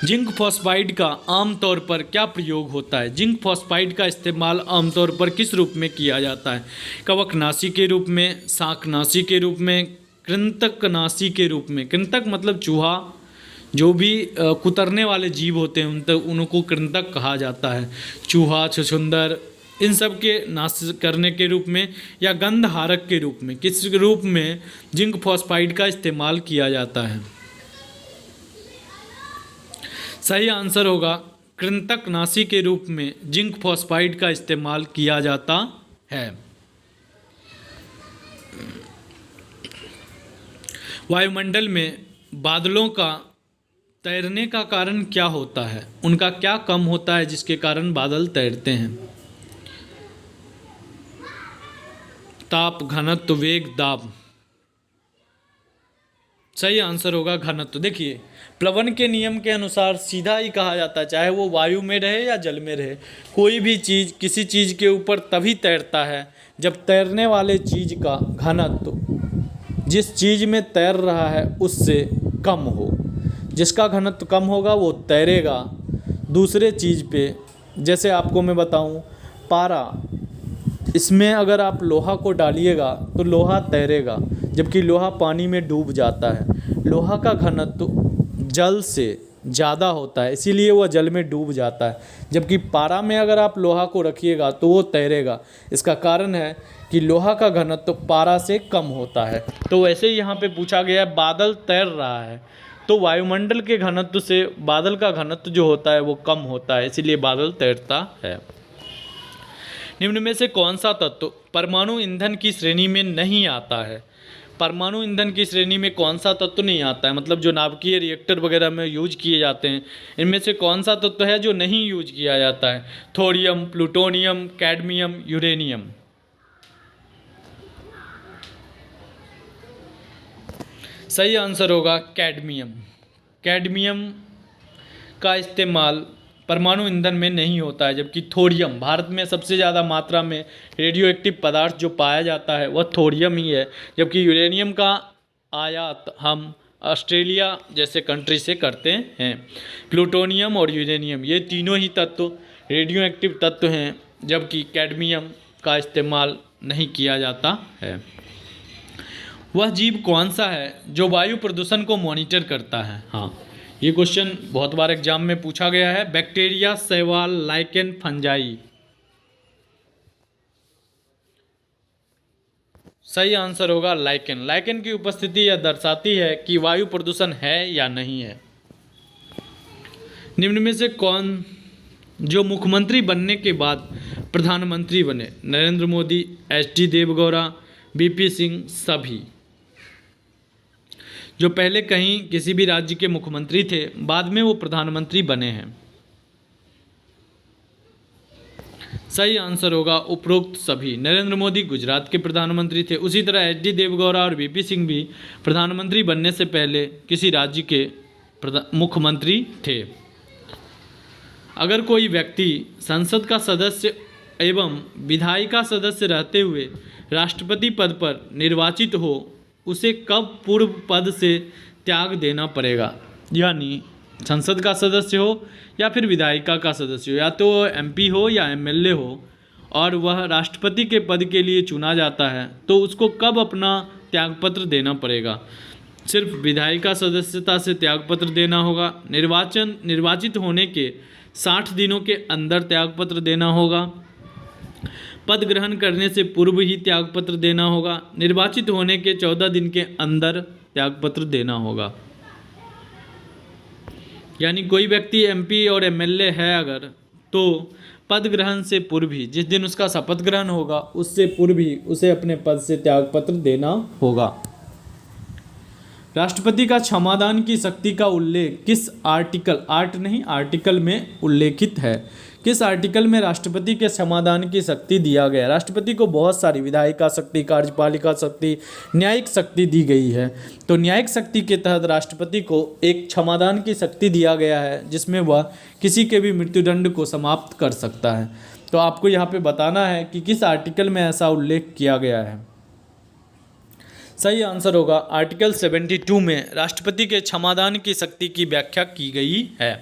जिंक फॉस्फाइड का आमतौर पर क्या प्रयोग होता है? जिंक फॉस्फाइड का इस्तेमाल आमतौर पर किस रूप में किया जाता है? कवकनाशी के रूप में, शाकनाशी के रूप में, कृंतकनाशी के रूप में। कृंतक मतलब चूहा, जो भी कुतरने वाले जीव होते हैं उनको कृंतक कहा जाता है। चूहा, छछूंदर, इन सब के नाश करने के रूप में या गंधहारक के रूप में, किस रूप में जिंक फॉस्फाइड का इस्तेमाल किया जाता है? सही आंसर होगा कृंतकनाशी के रूप में जिंक फॉस्फाइड का इस्तेमाल किया जाता है। वायुमंडल में बादलों का तैरने का कारण क्या होता है? उनका क्या कम होता है जिसके कारण बादल तैरते हैं? ताप, घनत्व, वेग, दाब। सही आंसर होगा घनत्व। देखिए प्लवन के नियम के अनुसार सीधा ही कहा जाता है, चाहे वो वायु में रहे या जल में रहे, कोई भी चीज़ किसी चीज़ के ऊपर तभी तैरता है जब तैरने वाले चीज़ का घनत्व जिस चीज़ में तैर रहा है उससे कम हो। जिसका घनत्व कम होगा वो तैरेगा दूसरे चीज़ पे। जैसे आपको मैं बताऊं, पारा, इसमें अगर आप लोहा को डालिएगा तो लोहा तैरेगा, जबकि लोहा पानी में डूब जाता है। लोहा का घनत्व जल से ज़्यादा होता है, इसीलिए वह जल में डूब जाता है, जबकि पारा में अगर आप लोहा को रखिएगा तो वो तैरेगा। इसका कारण है कि लोहा का घनत्व पारा से कम होता है। तो वैसे ही यहाँ पे पूछा गया है बादल तैर रहा है, तो वायुमंडल के घनत्व से बादल का घनत्व जो होता है वो कम होता है, इसीलिए बादल तैरता है। निम्न में से कौन सा तत्व परमाणु ईंधन की श्रेणी में नहीं आता है? परमाणु ईंधन की श्रेणी में कौन सा तत्व नहीं आता है? मतलब जो नाभिकीय रिएक्टर वगैरह में यूज किए जाते हैं, इनमें से कौन सा तत्व है जो नहीं यूज किया जाता है? Thorium, plutonium, cadmium, uranium. सही आंसर होगा कैडमियम। कैडमियम का इस्तेमाल परमाणु ईंधन में नहीं होता है, जबकि थोरियम, भारत में सबसे ज़्यादा मात्रा में रेडियो एक्टिव पदार्थ जो पाया जाता है वह थोरियम ही है, जबकि यूरेनियम का आयात हम ऑस्ट्रेलिया जैसे कंट्री से करते हैं। प्लूटोनियम और यूरेनियम ये तीनों ही तत्व रेडियो एक्टिव तत्व हैं, जबकि कैडमियम का इस्तेमाल नहीं किया जाता है। वह जीव कौन सा है जो वायु प्रदूषण को मॉनिटर करता है? हाँ, ये क्वेश्चन बहुत बार एग्जाम में पूछा गया है। बैक्टीरिया, शैवाल, लाइकेन, फंजाई। सही आंसर होगा लाइकेन। लाइकेन की उपस्थिति यह दर्शाती है कि वायु प्रदूषण है या नहीं है। निम्न में से कौन जो मुख्यमंत्री बनने के बाद प्रधानमंत्री बने? नरेंद्र मोदी, एच.डी. देवगौड़ा, वी.पी. सिंह, सभी। जो पहले कहीं किसी भी राज्य के मुख्यमंत्री थे, बाद में वो प्रधानमंत्री बने हैं। सही आंसर होगा उपरोक्त सभी। नरेंद्र मोदी गुजरात के प्रधानमंत्री थे, उसी तरह एच.डी. देवगौड़ा और वी.पी. सिंह भी प्रधानमंत्री बनने से पहले किसी राज्य के मुख्यमंत्री थे। अगर कोई व्यक्ति संसद का सदस्य एवं विधायिका सदस्य रहते हुए राष्ट्रपति पद पर निर्वाचित हो, उसे कब पूर्व पद से त्याग देना पड़ेगा? यानी संसद का सदस्य हो या फिर विधायिका का सदस्य हो, या तो एमपी हो या एमएलए हो, और वह राष्ट्रपति के पद के लिए चुना जाता है, तो उसको कब अपना त्यागपत्र देना पड़ेगा? सिर्फ विधायिका सदस्यता से त्यागपत्र देना होगा, निर्वाचित होने के 60 दिनों के अंदर त्यागपत्र देना होगा, पद ग्रहण करने से पूर्व ही त्यागपत्र देना होगा, निर्वाचित होने के 14 दिन के अंदर त्यागपत्र देना होगा। यानी कोई व्यक्ति एमपी और एमएलए है अगर, तो पद ग्रहण से पूर्व ही, जिस दिन उसका शपथ ग्रहण होगा उससे पूर्व ही उसे अपने पद से त्यागपत्र देना होगा। राष्ट्रपति का क्षमादान की शक्ति का उल्लेख किस आर्टिकल, आर्ट नहीं आर्टिकल में उल्लेखित है? किस आर्टिकल में राष्ट्रपति के क्षमादान की शक्ति दिया गया? राष्ट्रपति को बहुत सारी विधायिका शक्ति, कार्यपालिका शक्ति, न्यायिक शक्ति दी गई है। तो न्यायिक शक्ति के तहत राष्ट्रपति को एक क्षमादान की शक्ति दिया गया है, जिसमें वह किसी के भी मृत्युदंड को समाप्त कर सकता है। तो आपको यहाँ पे बताना है कि किस आर्टिकल में ऐसा उल्लेख किया गया है। सही आंसर होगा आर्टिकल 72 में राष्ट्रपति के क्षमादान की शक्ति की व्याख्या की गई है।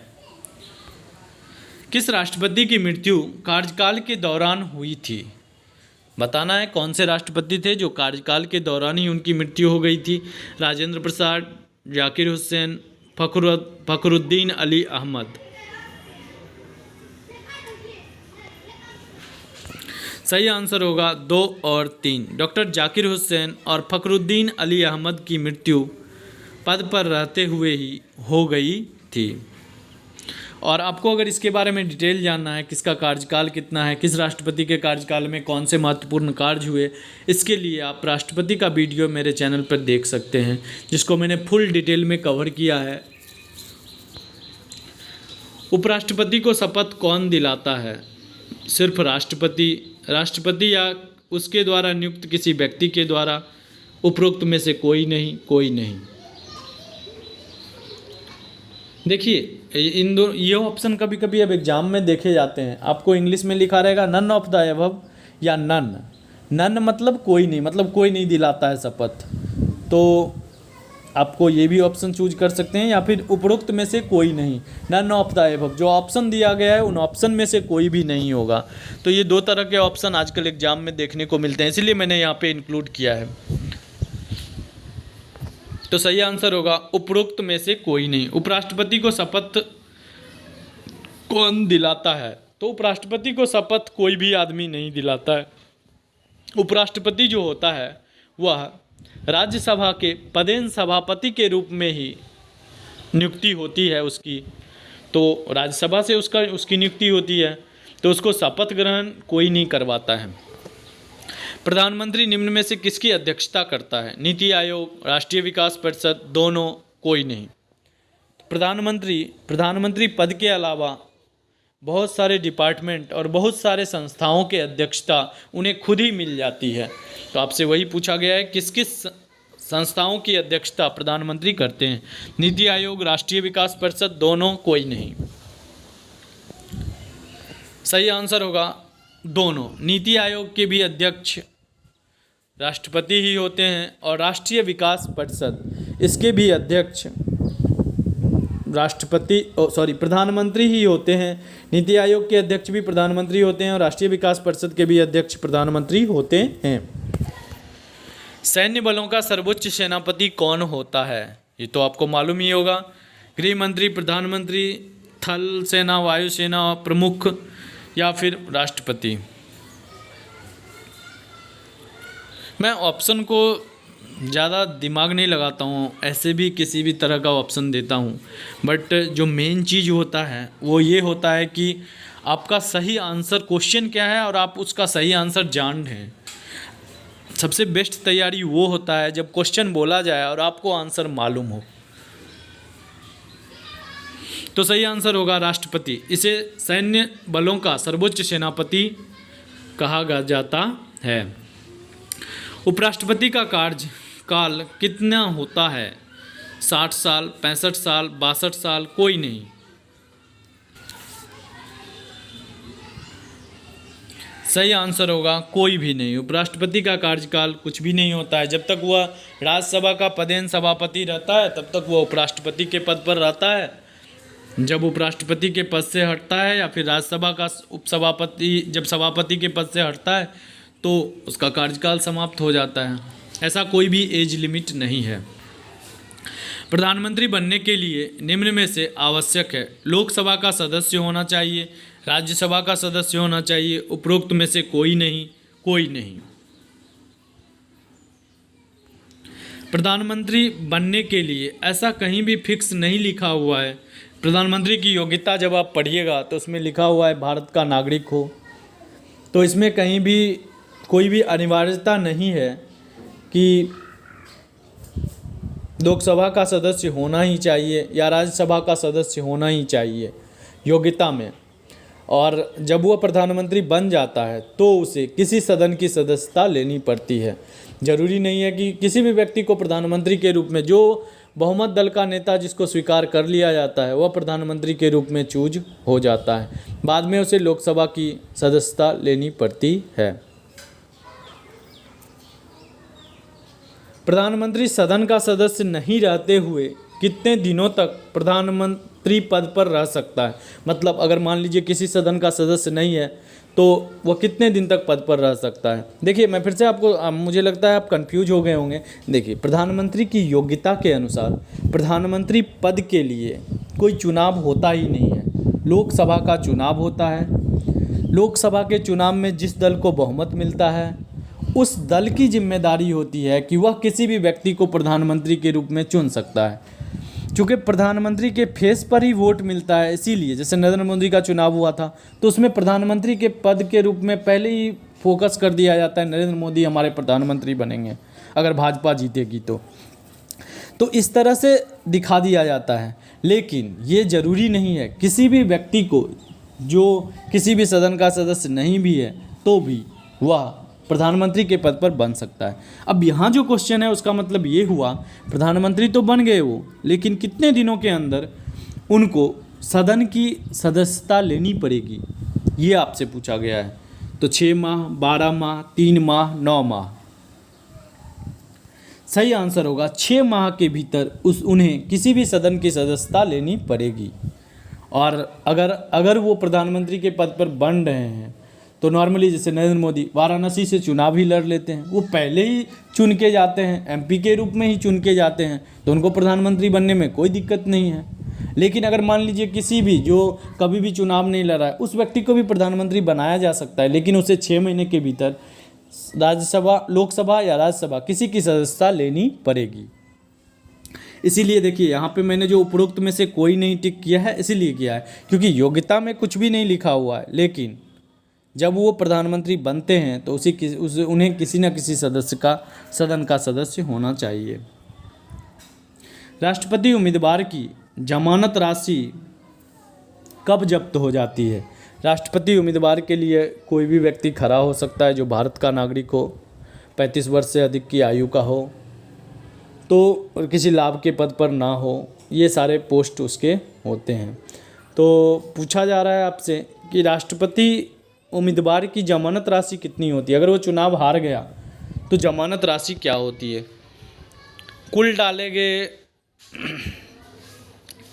किस राष्ट्रपति की मृत्यु कार्यकाल के दौरान हुई थी? बताना है कौन से राष्ट्रपति थे जो कार्यकाल के दौरान ही उनकी मृत्यु हो गई थी। राजेंद्र प्रसाद, जाकिर हुसैन, फखरुद्दीन अली अहमद। सही आंसर होगा 2 और 3। डॉक्टर जाकिर हुसैन और फखरुद्दीन अली अहमद की मृत्यु पद पर रहते हुए ही हो गई थी। और आपको अगर इसके बारे में डिटेल जानना है, किसका कार्यकाल कितना है, किस राष्ट्रपति के कार्यकाल में कौन से महत्वपूर्ण कार्य हुए, इसके लिए आप राष्ट्रपति का वीडियो मेरे चैनल पर देख सकते हैं, जिसको मैंने फुल डिटेल में कवर किया है। उपराष्ट्रपति को शपथ कौन दिलाता है? सिर्फ राष्ट्रपति, राष्ट्रपति या उसके द्वारा नियुक्त किसी व्यक्ति के द्वारा? उपरोक्त में से कोई नहीं, कोई नहीं। देखिए इन दो ये ऑप्शन कभी कभी अब एग्जाम में देखे जाते हैं। आपको इंग्लिश में लिखा रहेगा नन ऑफ द अबव या नन। नन मतलब कोई नहीं, मतलब कोई नहीं दिलाता है शपथ। तो आपको ये भी ऑप्शन चूज कर सकते हैं, या फिर उपरोक्त में से कोई नहीं, नन ऑफ द अबव। जो ऑप्शन दिया गया है उन ऑप्शन में से कोई भी नहीं होगा। तो ये 2 तरह के ऑप्शन आजकल एग्जाम में देखने को मिलते हैं, इसलिए मैंने यहाँ पे इंक्लूड किया है। तो सही आंसर होगा उपरोक्त में से कोई नहीं। उपराष्ट्रपति को शपथ कौन दिलाता है? तो उपराष्ट्रपति को शपथ कोई भी आदमी नहीं दिलाता है। उपराष्ट्रपति जो होता है वह राज्यसभा के पदेन सभापति के रूप में ही नियुक्ति होती है उसकी। तो राज्यसभा से उसकी नियुक्ति होती है, तो उसको शपथ ग्रहण कोई नहीं करवाता है। प्रधानमंत्री निम्न में से किसकी अध्यक्षता करता है? नीति आयोग, राष्ट्रीय विकास परिषद, दोनों, कोई नहीं। प्रधानमंत्री पद के अलावा बहुत सारे डिपार्टमेंट और बहुत सारे संस्थाओं के अध्यक्षता उन्हें खुद ही मिल जाती है। तो आपसे वही पूछा गया है किस किस संस्थाओं की अध्यक्षता प्रधानमंत्री करते हैं? नीति आयोग, राष्ट्रीय विकास परिषद, दोनों, कोई नहीं। सही आंसर होगा दोनों। नीति आयोग के भी अध्यक्ष राष्ट्रपति ही होते हैं और राष्ट्रीय विकास परिषद इसके भी अध्यक्ष प्रधानमंत्री ही होते हैं। नीति आयोग के अध्यक्ष भी प्रधानमंत्री होते हैं और राष्ट्रीय विकास परिषद के भी अध्यक्ष प्रधानमंत्री होते हैं। सैन्य बलों का सर्वोच्च सेनापति कौन होता है? ये तो आपको मालूम ही होगा। गृह मंत्री, प्रधानमंत्री, थल सेना, वायुसेना प्रमुख या फिर राष्ट्रपति। मैं ऑप्शन को ज़्यादा दिमाग नहीं लगाता हूँ, ऐसे भी किसी भी तरह का ऑप्शन देता हूँ, बट जो मेन चीज़ होता है वो ये होता है कि आपका सही आंसर क्वेश्चन क्या है और आप उसका सही आंसर जान लें। सबसे बेस्ट तैयारी वो होता है जब क्वेश्चन बोला जाए और आपको आंसर मालूम हो। तो सही आंसर होगा राष्ट्रपति। इसे सैन्य बलों का सर्वोच्च सेनापति कहा जाता है। उपराष्ट्रपति का कार्यकाल कितना होता है? 60 साल, 65 साल, 62 साल, कोई नहीं। सही आंसर होगा कोई भी नहीं। उपराष्ट्रपति का कार्यकाल कुछ भी नहीं होता है। जब तक वह राज्यसभा का पदेन सभापति रहता है तब तक वह उपराष्ट्रपति के पद पर रहता है। जब उपराष्ट्रपति के पद से हटता है या फिर राज्यसभा का उपसभापति जब सभापति के पद से हटता है तो उसका कार्यकाल समाप्त हो जाता है। ऐसा कोई भी एज लिमिट नहीं है। प्रधानमंत्री बनने के लिए निम्न में से आवश्यक है? लोकसभा का सदस्य होना चाहिए, राज्यसभा का सदस्य होना चाहिए, उपरोक्त में से कोई नहीं, कोई नहीं। प्रधानमंत्री बनने के लिए ऐसा कहीं भी फिक्स नहीं लिखा हुआ है। प्रधानमंत्री की योग्यता जब आप पढ़िएगा तो उसमें लिखा हुआ है भारत का नागरिक हो, तो इसमें कहीं भी कोई भी अनिवार्यता नहीं है कि लोकसभा का सदस्य होना ही चाहिए या राज्यसभा का सदस्य होना ही चाहिए योग्यता में। और जब वह प्रधानमंत्री बन जाता है तो उसे किसी सदन की सदस्यता लेनी पड़ती है। ज़रूरी नहीं है कि किसी भी व्यक्ति को प्रधानमंत्री के रूप में, जो बहुमत दल का नेता जिसको स्वीकार कर लिया जाता है वह प्रधानमंत्री के रूप में चूज हो जाता है, बाद में उसे लोकसभा की सदस्यता लेनी पड़ती है। प्रधानमंत्री सदन का सदस्य नहीं रहते हुए कितने दिनों तक प्रधानमंत्री पद पर रह सकता है? मतलब अगर मान लीजिए किसी सदन का सदस्य नहीं है तो वह कितने दिन तक पद पर रह सकता है? देखिए, मैं फिर से आपको मुझे लगता है आप कंफ्यूज हो गए होंगे। देखिए, प्रधानमंत्री की योग्यता के अनुसार प्रधानमंत्री पद के लिए कोई चुनाव होता ही नहीं है। लोकसभा का चुनाव होता है। लोकसभा के चुनाव में जिस दल को बहुमत मिलता है उस दल की जिम्मेदारी होती है कि वह किसी भी व्यक्ति को प्रधानमंत्री के रूप में चुन सकता है। चूँकि प्रधानमंत्री के फेस पर ही वोट मिलता है, इसीलिए जैसे नरेंद्र मोदी का चुनाव हुआ था तो उसमें प्रधानमंत्री के पद के रूप में पहले ही फोकस कर दिया जाता है, नरेंद्र मोदी हमारे प्रधानमंत्री बनेंगे अगर भाजपा जीतेगी तो इस तरह से दिखा दिया जाता है। लेकिन ये ज़रूरी नहीं है, किसी भी व्यक्ति को जो किसी भी सदन का सदस्य नहीं भी है तो भी वह प्रधानमंत्री के पद पर बन सकता है। अब यहाँ जो क्वेश्चन है उसका मतलब ये हुआ, प्रधानमंत्री तो बन गए वो, लेकिन कितने दिनों के अंदर उनको सदन की सदस्यता लेनी पड़ेगी, ये आपसे पूछा गया है। तो 6 माह, 12 माह, 3 माह, 9 माह। सही आंसर होगा 6 माह के भीतर उन्हें किसी भी सदन की सदस्यता लेनी पड़ेगी। और अगर वो प्रधानमंत्री के पद पर बन रहे हैं तो नॉर्मली जैसे नरेंद्र मोदी वाराणसी से चुनाव ही लड़ लेते हैं, वो पहले ही चुन के जाते हैं, एमपी के रूप में ही चुन के जाते हैं, तो उनको प्रधानमंत्री बनने में कोई दिक्कत नहीं है। लेकिन अगर मान लीजिए किसी भी जो कभी भी चुनाव नहीं लड़ा है उस व्यक्ति को भी प्रधानमंत्री बनाया जा सकता है, लेकिन उसे 6 महीने के भीतर राज्यसभा, लोकसभा या राज्यसभा किसी की सदस्यता लेनी पड़ेगी। इसीलिए देखिए यहाँ पे मैंने जो उपरोक्त में से कोई नहीं टिक किया है, इसीलिए किया है क्योंकि योग्यता में कुछ भी नहीं लिखा हुआ है, लेकिन जब वो प्रधानमंत्री बनते हैं तो उन्हें किसी न किसी सदन का सदस्य होना चाहिए। राष्ट्रपति उम्मीदवार की जमानत राशि कब जब्त हो जाती है? राष्ट्रपति उम्मीदवार के लिए कोई भी व्यक्ति खड़ा हो सकता है जो भारत का नागरिक हो, 35 वर्ष से अधिक की आयु का हो, तो किसी लाभ के पद पर ना हो, ये सारे पोस्ट उसके होते हैं। तो पूछा जा रहा है आपसे कि राष्ट्रपति उम्मीदवार की जमानत राशि कितनी होती है? अगर वो चुनाव हार गया तो जमानत राशि क्या होती है? कुल डाले गए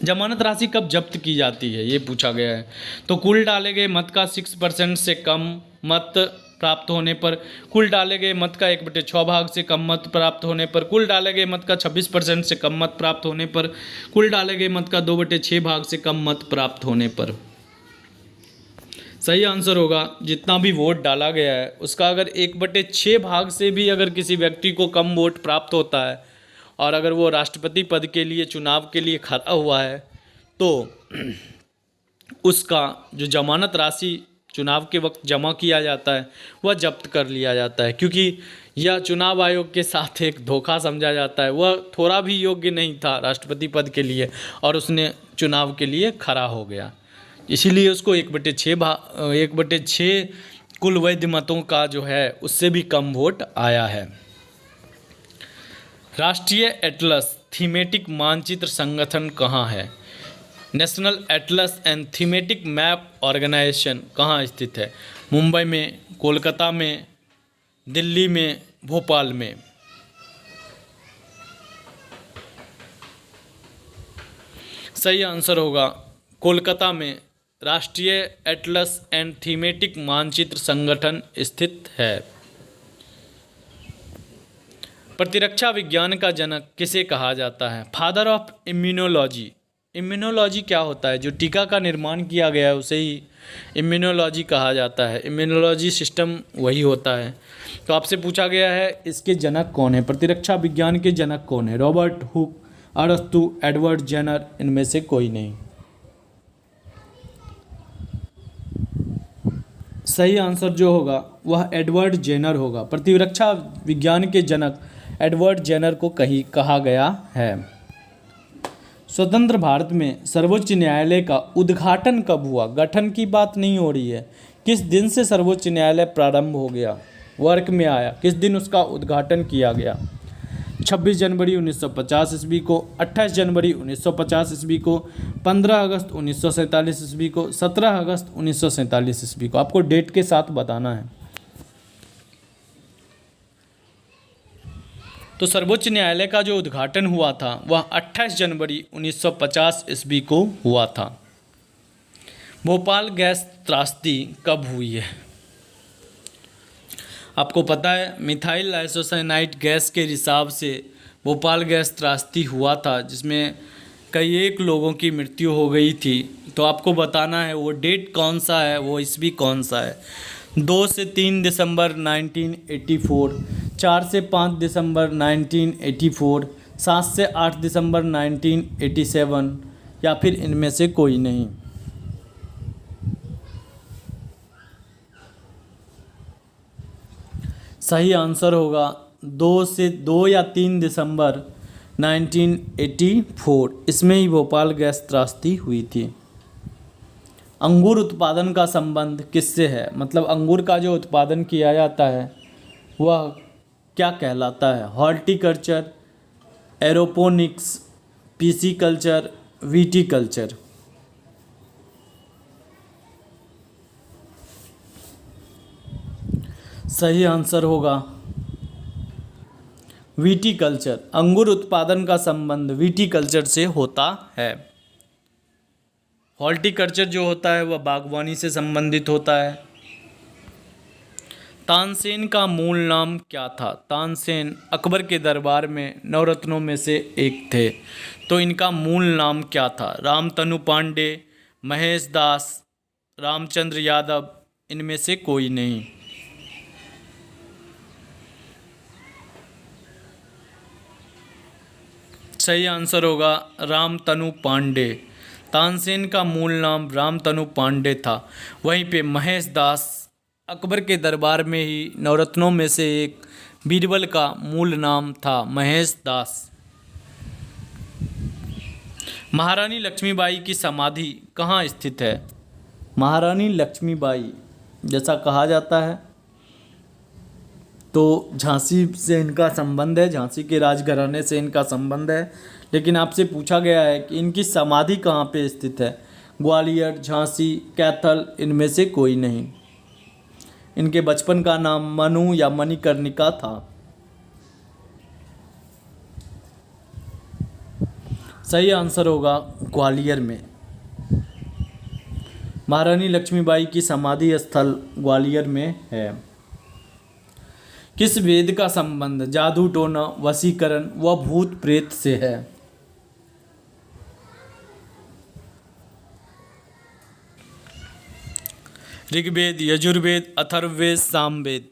जमानत राशि कब जब्त की जाती है, ये पूछा गया है। तो कुल डाले गए मत का 6% से कम मत प्राप्त होने पर, कुल डाले गए मत का 1/6 भाग से कम मत प्राप्त होने पर, कुल डाले गए मत का 26% से कम मत प्राप्त होने पर, कुल डाले गए मत का 2/6 भाग से कम मत प्राप्त होने पर। सही आंसर होगा जितना भी वोट डाला गया है उसका अगर 1/6 भाग से भी अगर किसी व्यक्ति को कम वोट प्राप्त होता है और अगर वो राष्ट्रपति पद के लिए चुनाव के लिए खड़ा हुआ है तो उसका जो जमानत राशि चुनाव के वक्त जमा किया जाता है वह जब्त कर लिया जाता है, क्योंकि यह चुनाव आयोग के साथ एक धोखा समझा जाता है। वह थोड़ा भी योग्य नहीं था राष्ट्रपति पद के लिए और उसने चुनाव के लिए खड़ा हो गया, इसीलिए उसको 1/6 कुल वैध मतों का जो है उससे भी कम वोट आया है। राष्ट्रीय एटलस थीमेटिक मानचित्र संगठन कहाँ है? National atlas and thematic map organisation कहाँ स्थित है? मुंबई में, कोलकाता में, दिल्ली में, भोपाल में। सही आंसर होगा कोलकाता में राष्ट्रीय एटलस एंड थीमेटिक मानचित्र संगठन स्थित है। प्रतिरक्षा विज्ञान का जनक किसे कहा जाता है? Father of immunology. इम्यूनोलॉजी क्या होता है? जो टीका का निर्माण किया गया है उसे ही इम्यूनोलॉजी कहा जाता है। इम्यूनोलॉजी सिस्टम वही होता है। तो आपसे पूछा गया है इसके जनक कौन है, प्रतिरक्षा विज्ञान के जनक कौन है? रॉबर्ट हुक, अरस्तु, एडवर्ड जेनर, इनमें से कोई नहीं। सही आंसर जो होगा वह एडवर्ड जेनर होगा। प्रतिरक्षा विज्ञान के जनक एडवर्ड जेनर को कहा गया है। स्वतंत्र भारत में सर्वोच्च न्यायालय का उद्घाटन कब हुआ? गठन की बात नहीं हो रही है। किस दिन से सर्वोच्च न्यायालय प्रारंभ हो गया, वर्क में आया, किस दिन उसका उद्घाटन किया गया? 26 जनवरी 1950 ईस्वी को, 28 जनवरी 1950 ईस्वी को, 15 अगस्त 1947 ईस्वी को, 17 अगस्त 1947 ईस्वी को। आपको डेट के साथ बताना है। तो सर्वोच्च न्यायालय का जो उद्घाटन हुआ था वह 28 जनवरी 1950 ईस्वी को हुआ था। भोपाल गैस त्रासदी कब हुई है? आपको पता है मिथाइल आइसोसाइनाइड गैस के रिसाव से भोपाल गैस त्रासदी हुआ था, जिसमें कई एक लोगों की मृत्यु हो गई थी। तो आपको बताना है वो डेट कौन सा है, वो ईस्वी कौन सा है। 2 से 3 दिसंबर 1984, 4 से 5 दिसंबर 1984, 7 से 8 दिसंबर 1987, या फिर इनमें से कोई नहीं। सही आंसर होगा 2 या 3 दिसंबर 1984, इसमें ही भोपाल गैस त्रासदी हुई थी। अंगूर उत्पादन का संबंध किससे है? मतलब अंगूर का जो उत्पादन किया जाता है वह क्या कहलाता है? Horticulture, aeroponics, pisciculture, viticulture. सही आंसर होगा विटीकल्चर। अंगूर उत्पादन का संबंध विटीकल्चर से होता है। हॉर्टिकल्चर जो होता है वह बागवानी से संबंधित होता है। तानसेन का मूल नाम क्या था? तानसेन अकबर के दरबार में नवरत्नों में से एक थे, तो इनका मूल नाम क्या था? रामतनु पांडे, महेश दास, रामचंद्र यादव, इनमें से कोई नहीं। सही आंसर होगा रामतनु पांडे। तानसेन का मूल नाम रामतनु पांडे था। वहीं पे महेश दास अकबर के दरबार में ही नवरत्नों में से एक बीरबल का मूल नाम था महेश दास। महारानी लक्ष्मीबाई की समाधि कहाँ स्थित है? महारानी लक्ष्मीबाई जैसा कहा जाता है तो झांसी से इनका संबंध है, झांसी के राजघराने से इनका संबंध है। लेकिन आपसे पूछा गया है कि इनकी समाधि कहाँ पे स्थित है? ग्वालियर, झांसी, कैथल, इनमें से कोई नहीं। इनके बचपन का नाम मनु या मणिकर्णिका था। सही आंसर होगा ग्वालियर में। महारानी लक्ष्मीबाई की समाधि स्थल ग्वालियर में है। किस वेद का संबंध जादू टोना, वशीकरण व भूत प्रेत से है? ऋग्वेद, यजुर्वेद, अथर्ववेद, सामवेद।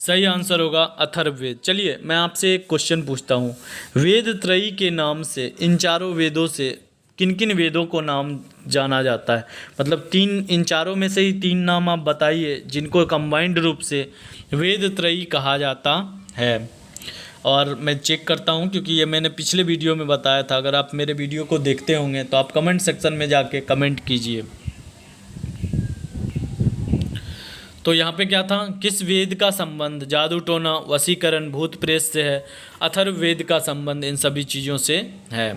सही आंसर होगा अथर्ववेद। चलिए मैं आपसे एक क्वेश्चन पूछता हूँ। वेद त्रयी के नाम से इन चारों वेदों से किन किन वेदों को नाम जाना जाता है? मतलब इन चारों में से ही 3 नाम आप बताइए जिनको कंबाइंड रूप से वेद त्रयी कहा जाता है। और मैं चेक करता हूं क्योंकि ये मैंने पिछले वीडियो में बताया था। अगर आप मेरे वीडियो को देखते होंगे तो आप कमेंट सेक्शन में जाके कमेंट कीजिए। तो यहाँ पे क्या था? किस वेद का संबंध जादू टोना, वशीकरण, भूत प्रेत से है? अथर्ववेद का संबंध इन सभी चीज़ों से है।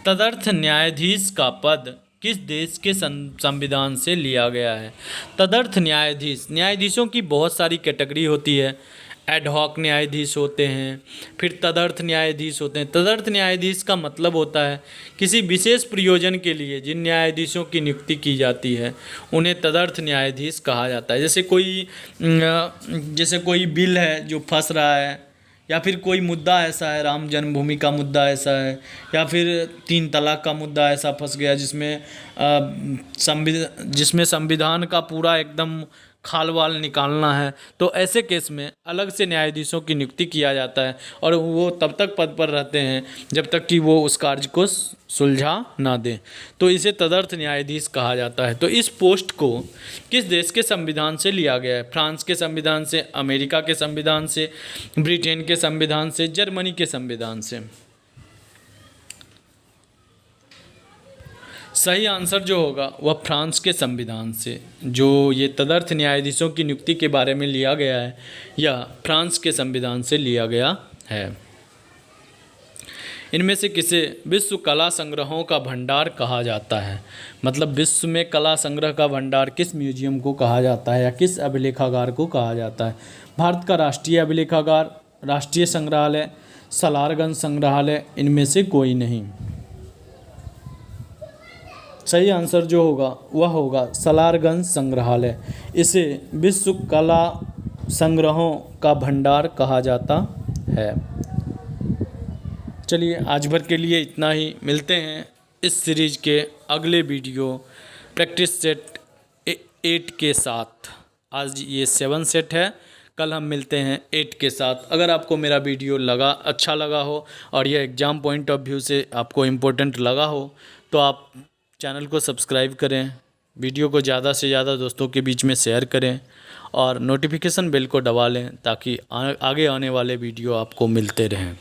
तदर्थ न्यायाधीश का पद किस देश के संविधान से लिया गया है? तदर्थ न्यायाधीश, न्यायाधीशों की बहुत सारी कैटेगरी होती है। एडहॉक न्यायाधीश होते हैं, फिर तदर्थ न्यायाधीश होते हैं। तदर्थ न्यायाधीश का मतलब होता है किसी विशेष प्रयोजन के लिए जिन न्यायाधीशों की नियुक्ति की जाती है उन्हें तदर्थ न्यायाधीश कहा जाता है। जैसे कोई बिल है जो फंस रहा है या फिर कोई मुद्दा ऐसा है, राम जन्मभूमि का मुद्दा ऐसा है, या फिर 3 तलाक का मुद्दा ऐसा फंस गया जिसमें संविधान का पूरा एकदम खाल वाल निकालना है, तो ऐसे केस में अलग से न्यायाधीशों की नियुक्ति किया जाता है और वो तब तक पद पर रहते हैं जब तक कि वो उस कार्य को सुलझा ना दें। तो इसे तदर्थ न्यायाधीश कहा जाता है। तो इस पोस्ट को किस देश के संविधान से लिया गया है? फ्रांस के संविधान से, अमेरिका के संविधान से, ब्रिटेन के संविधान से, जर्मनी के संविधान से। सही आंसर जो होगा वह फ्रांस के संविधान से। जो ये तदर्थ न्यायाधीशों की नियुक्ति के बारे में लिया गया है, यह फ्रांस के संविधान से लिया गया है। इनमें से किसे विश्व कला संग्रहों का भंडार कहा जाता है? मतलब विश्व में कला संग्रह का भंडार किस म्यूजियम को कहा जाता है या किस अभिलेखागार को कहा जाता है? भारत का राष्ट्रीय अभिलेखागार, राष्ट्रीय संग्रहालय, सलारगंज संग्रहालय, इनमें से कोई नहीं। सही आंसर जो होगा वह होगा सलारगंज संग्रहालय। इसे विश्व कला संग्रहों का भंडार कहा जाता है। चलिए आज भर के लिए इतना ही। मिलते हैं इस सीरीज के अगले वीडियो प्रैक्टिस सेट 8 के साथ। आज ये 7 सेट है, कल हम मिलते हैं 8 के साथ। अगर आपको मेरा वीडियो अच्छा लगा हो और यह एग्ज़ाम पॉइंट ऑफ व्यू से आपको इम्पोर्टेंट लगा हो तो आप चैनल को सब्सक्राइब करें, वीडियो को ज़्यादा से ज़्यादा दोस्तों के बीच में शेयर करें और नोटिफिकेशन बेल को दबा लें ताकि आगे आने वाले वीडियो आपको मिलते रहें।